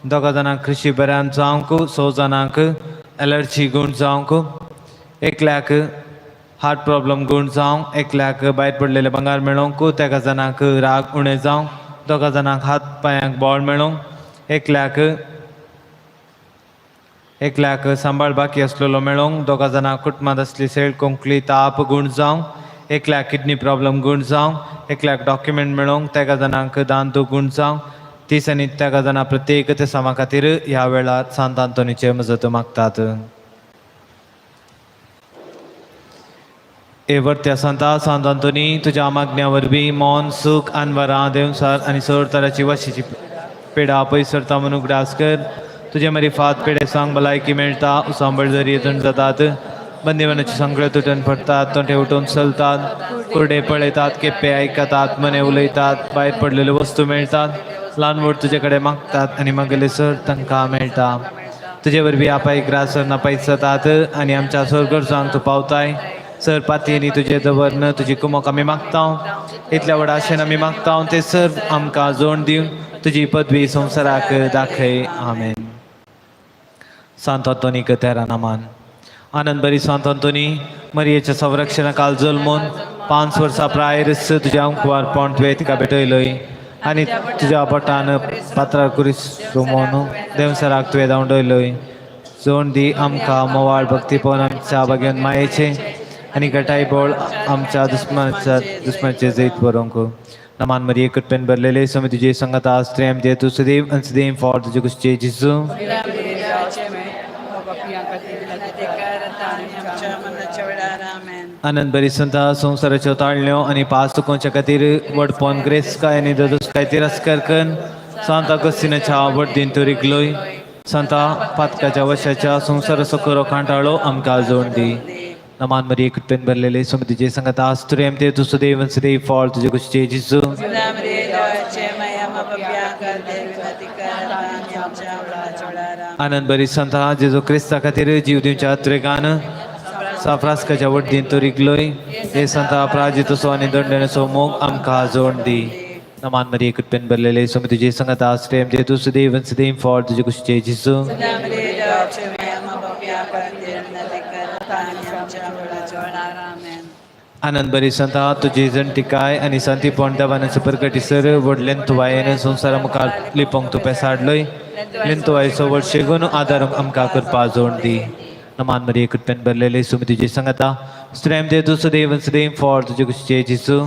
2 जाणांक कृषी बऱ्यान जावंक, 6 जाणांक एलर्जी गूण जावंक, 1 लाख हार्ट प्रॉब्लम गूण जावंक, 1 लाख भायर पडलेले भांगार मेळोंक, 13 जाणांक राग उणें जावंक, 2 जाणांक हात पांयांक बॉळ मेळोंक, 1 लाख सांबाळ बाकी आसलेलो मेळोंक, 2 जाणांक कुटुंबांत असली सेळ कोंकली ताप गूण जावंक, 1 लाख किडनी प्रॉब्लम गूण जावंक, 1 लाख डॉक्युमेंट मेळोंक, 13 जाणांक दान दूख गूण जावंक, 30 आनी 13 जाणां प्रत्येक ते सामा खातीर ह्या वेळार सांत आंतोनीचे मजत मागतात. एवरत्या सांता सांत आंतोनी, तुज्या मागण्या वरवीं मौन सूख आनवरां देवसार आनी सर तराची वशीची पिडा पयसरता म्हणून ग्रास कर. तुजे मरिफात पिडे सांग भलायकी मेळटा, उसांबळ जरी येतून जातात, बंदिवानाची संकळे तुटून पडतात, तोंडे उठून चलतात, कुरडे पळयतात, केप्पे आयकतात, मने उलयतात, भायर पडलेल्यो वस्तू मेळटात, ल्हान व्हड तुजे कडेन मागतात आनी मागले सर तांकां मेळटा. तुजे वरवीं आपाय ग्रासर नापायत जातात आनी आमच्या सरगरजांक तूं पावताय. सर पातयेनी तुजे दवरन तुजी कुमोक आमी मागतां, इतल्या व्हड आशेन आमी मागतां, ते सर आमकां जोड दिवन तुजी पदवी संवसाराक दाखय. आमेन. सांत आंतोनीक तेरा नामान. आनंद बरी सांत आंतोनी, मरियेच्या संरक्षणा काल जल्मून 5 वर्सां प्रायरच तुज्या अंकुवारपण तुवें तिका भेटयलय आनी तुज्या बोटान पात्रार कुरीस रुमोवन देवसराक तुवें धांवडयलय. जोड दी आमकां मोवाळ भक्तीपण आमच्या भगवन मायेचे आनी गटाय बोळ आमच्या दुस्मनाचे जैत बरोवंक. नमान मरिये कृपेन भरलेले स्वामी तुजे संगत आश्रय दे तू सदैव आणि सदैव फॉर तुझे कुशचे जिसू. आनंद बरी संता संसाराच्यो ताळण्यो आनी पास चुकोवच्या खातीर वडपण ग्रेस्काय आनी दोदोसकाय तिरस्कार कर. सांत अगस्तिनाच्या वडदीन तूं रिगलोय. सांता पातकाच्या वशाच्या संसार सोकोरो कांटाळो आमकां जोड दी. नमान मरिये कृपेन भरलेले स्वामी तुजे संगत आश्रय दे तू सदैव आणि सदैव फॉर तुझे कुशचे जिसू. आनंद बरी संता जेजू क्रिस्ता खातीर जीव दिवच्या त्रेगान साफ्रास्काच्या वडदीन तूं रिगलोय. हे संता प्राजितसो आनी दंडनेचो मोग आमकां जोड दी. नमान मरिये कृपेन भरलेले स्वामी तुजे संगत आश्रय दे तू सदैव आणि सदैव फॉर तुझे कुशचे जिसू. आनंद बरी संता तुजी जणटिकाय आनी संतीपण देवानाचे परगटीसर व्हडलेन तुवायेन संवसारा मुखार लिपोंक तूं पेसाडलय. लेन तुवायेचो व्हड शेगून आदार आमकां करपा जोड दी. नमान मरिये कृपेन भरलेले स्वामी तुजे संगता स्त्रेम दे तूं सदैव आणि सदैव फॉर तुझे कुशचे जिसू.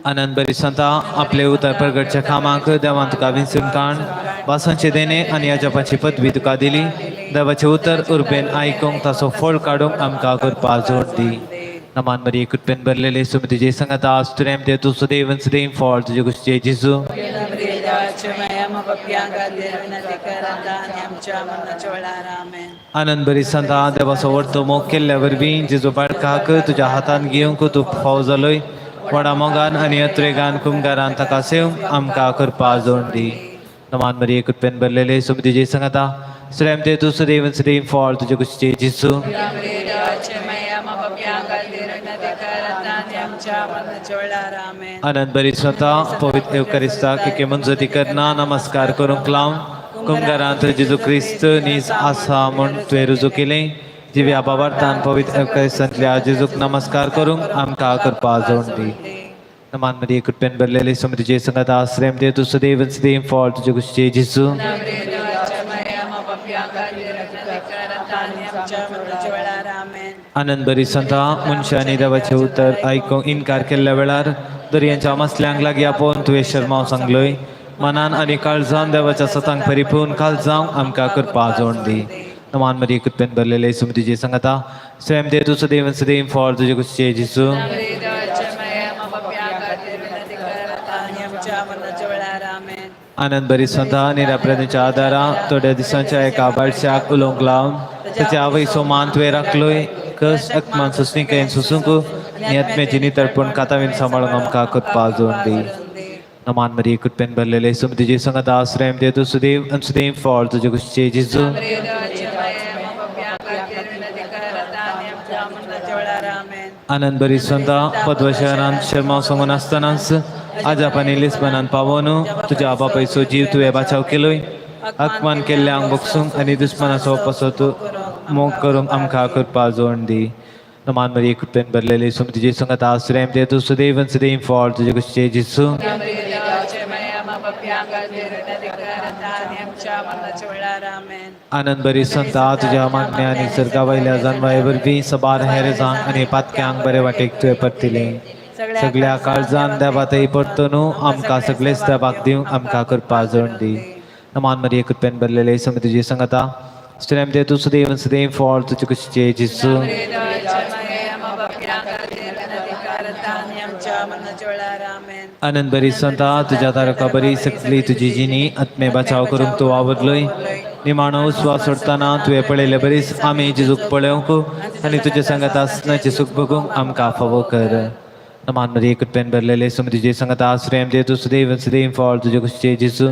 आनंद बरी संता आपले उतर प्रगटच्या कामाक देवान तुका विंचून काण. वासांचे देणे आनी अजापाची पदवी तुका दिली. देवाचे उतर उर्बेन आयकूंक ताचो फळ काडूंक आमकां करपा जोड दी. नमान मरिये कृपेन भरलेले स्वामी तुजे संगता स्त्रेम दे तूं सदैव आणि सदैव फॉर तुझे कुशचे जिसू. आनंद बरी संता देवाचो व्हडतो मोग केल्ल्या वरवीं जेजू बाळकाक तुज्या हातान घेवंक तूं फाव जालोय. व्हडा मोगान आनी अत्रेगान कुमगारान ताका सेवंक आमकां करपा जोड दी. नमान मरिये कृपेन भरलेले स्वामी तुजे संगता स्त्रेम दे तूं सदैव आणि सदैव फॉर तुझे कुशचे जिसू. आमच्या मरणाच्या वेळार आमेन. आनंद बरी स्वतः पवित्र एवकारिस्ताक एके मंजती करना नमस्कार करूंक लावन कुंगारांत जेजू क्रिस्त नीज आसा म्हूण तुवें रुजू केलें. दिव्या बाबार्थान पवित्र एवकारिस्तांतल्या जेजूक नमस्कार करूंक आमकां करपा जोड दी. नमान मध्ये कृपेन भरलेले समृद्धीचे संगत आश्रय दे तू सदैव सदैव फॉल तुझे कुशचे जेजू. आनंद बरी संता मनशांनी देवाचे उतर आयकूंक इन्कार केल्ल्या वेळार दर्यांच्या मसल्यांक लागीं आपोवन तुवें शर्माव सांगलोय. मनान आनी काळजान देवाच्या सतांक परिपूर्ण काल जावंक आमकां करपा जोड दी. नमान मध्ये कृपेन भरलेले समृद्धीचे संगता स्वयं दे तू सदैव सदैव फॉल तुझे कुशचे जेजू. आनंद बरी स्वता निराप्रदेच्या आदारा थोड्या दिसांच्या एका बाळशाक उलोवंक लावन त्याच्या आवयचो मान तुवें राखलोय. कस अकमान सुस्निकेन सुसूंक आनी आत्म्याची नितळपण कातावीन सांबाळूंक आमकां करपा जोड दी. नमान मरी कृपेन भरलेले समृद्धीचे संगत आश्रय दे तू सुदैव आनी सुदैव फॉल तुझे कुशचे जेजू. आनंद बरी स्वता पद्व शहरांत शर्माव सांगून आसतनाच आज आपण लिस्बनान पावोन तुझ्या बापायचो जीव तुवें बाचाव केलोय. आत्मान केल्ल्यांक बोगसूंक आनी दुस्मनाचो पसत मोग करूंक आमकां करपा जोड दी. नमान मरी कृपेन भरलेले समृद्धीचे संगत आश्रय दे तू सदैव सदैव फॉल तुझे कुशचे जेजू. आनंद बरी संता तुझ्या मागण्या आनी सर्गा वयल्या जानवाय वरवीं सबार हेरेजांक आनी पातक्यांक बरे वाटेक तुवें परतिलें. सगळ्या काळजान देवातय परतून आमकां सगळेच देवाक दिवंक आमकां करपा जोड दी. नमान मरी कृपेन भरलेले समृद्धीचे संगता स्त्रेम दे तू सदैव सदैव फॉल तुझे कुशचे जेजू. आनंद बरी संता तुझ्या तारका बरी सगळी तुझी जिनी आत्मे बचाव करूंक तूं आवरलोय. निमाणो उस्वास सोडटाना तुवें पळयले बरीच आमी जेजूक पळोवंक आनी तुज्या सांगात आसनाचें सुख बगूंक आमकां फावो कर. नमान मध्ये कृपेन भरलेले समृद्धीचे संगत आश्रय दे तू सदैव सदैव फॉल तुझे कुशचे जेजू.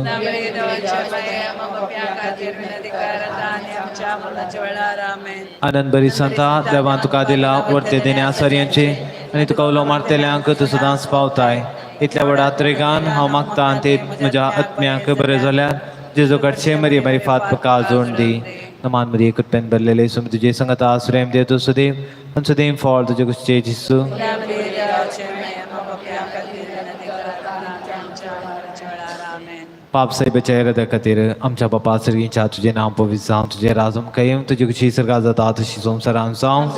आनंद बरी संता देवान तुका दिला वर्ते देण्या सारयांचे आनी तुका उलो मारतेल्यांक तूं सदांच पावताय. इतल्या व्हडा त्रेगान हांव मागता आनी ते म्हज्या आत्म्याक बरें जाल्यार जेजू कडचे मरी मरी फात पका जोड दी. नमान मध्ये कृपेन भरलेले समृद्धीचे संगत आश्रय दे तू सदैव आनी सदैव फॉल तुझे कुशचे जेजू. पाप साहेबाच्या रद्द खातीर आमच्या बापा सर्गीच्या तुझे नांव पवित्र जावं तुझे राजम कायम तुझे कशी सर्गा जाता तशी संवसारांत जावं.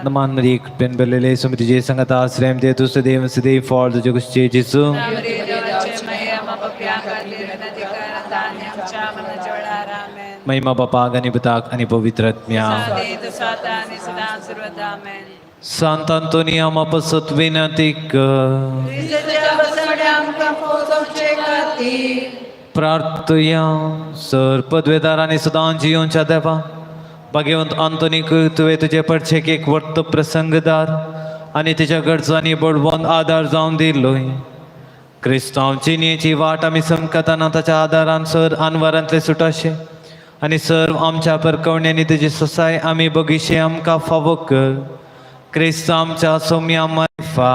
नमान मरी कृपेन भरलेले समृद्धीचे संगत आश्रय दे तू सदैव सदैव फॉल तुझे कुशचे जेजू. महिमा बापाक आनी पुताक आनी पवित्र आत्म्याक. सांत आंतोनिया मापसत विनतीक प्रार्थया सर पदवेदार आनी सदां जियोच्या देवा भाग्यवंत आंतोनीक तुवें तुजे परचेक एक वर्त प्रसंगदार आनी तिच्या गरजांनी बळवंत आदार जावन दिलोय. क्रिस्तांवची न्हंयेची वाट आमी समकताना ताच्या आदारान सर आनवारांतले सुटाशे आनी सर्व आमच्या परकवण्यांनी तुजी ससाय आमी बगीशे आमकां फावो कर. क्रिस्त आमच्या सौम्या मायफा.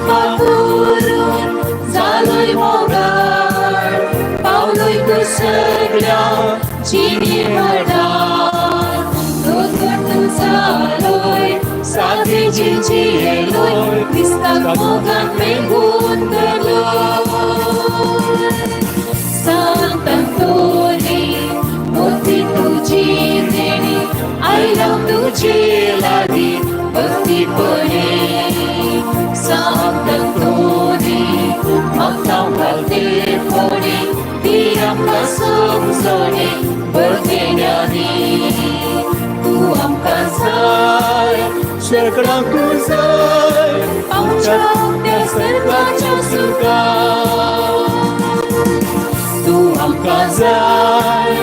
पापुरून जालोय मोगाळ पावलोय तू सगळ्या जिणी म्हडार तू जालोय साधे जिंजिलोय क्रिस्ताक मोगान मेघून सांत अंतोनी मोठी तुझी देणी आयला तुझी लागी भक्तीपणे सांत अंतोनी म्हाका घालते कोणी ती आमकां समजोणी बळगेण्यानी तू आमकां जाय शेकडांक जाय आमच्या त्या सर्वांच्या सुखार तू आमकां जाय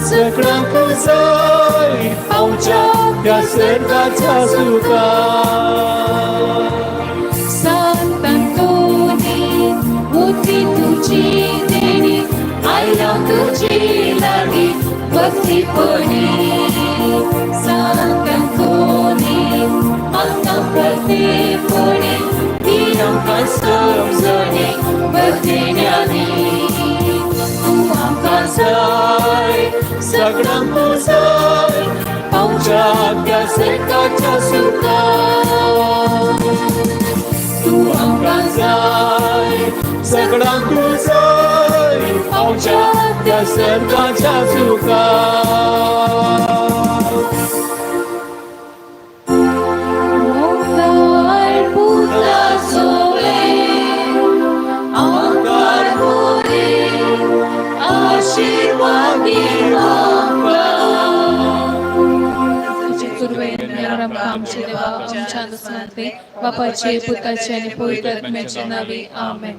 सगळ्यांक जाय आमच्या त्या सर्वांच्या सुखार सांत अंतोनी मोठी तुझी देणी आयला तुझी लागी भक्तीपणी सांत अंतोनी आमकां प्रत्येकपणी ती आमकां समजोणी बळगेण्यानी तू आमकां जाय सगळ्यांक जाय आमच्या त्या सर्गाच्या सुखार तू आमकां जाय सगळ्यांक जाय आमच्या त्या सर्गाच्या सुखार ओंकार पुताचो ओंकार मोरे आशीर्वादी आमचे देवा आमच्या बापाचे पुताचे आणि पवित्र आत्म्याचे नावे आमेन.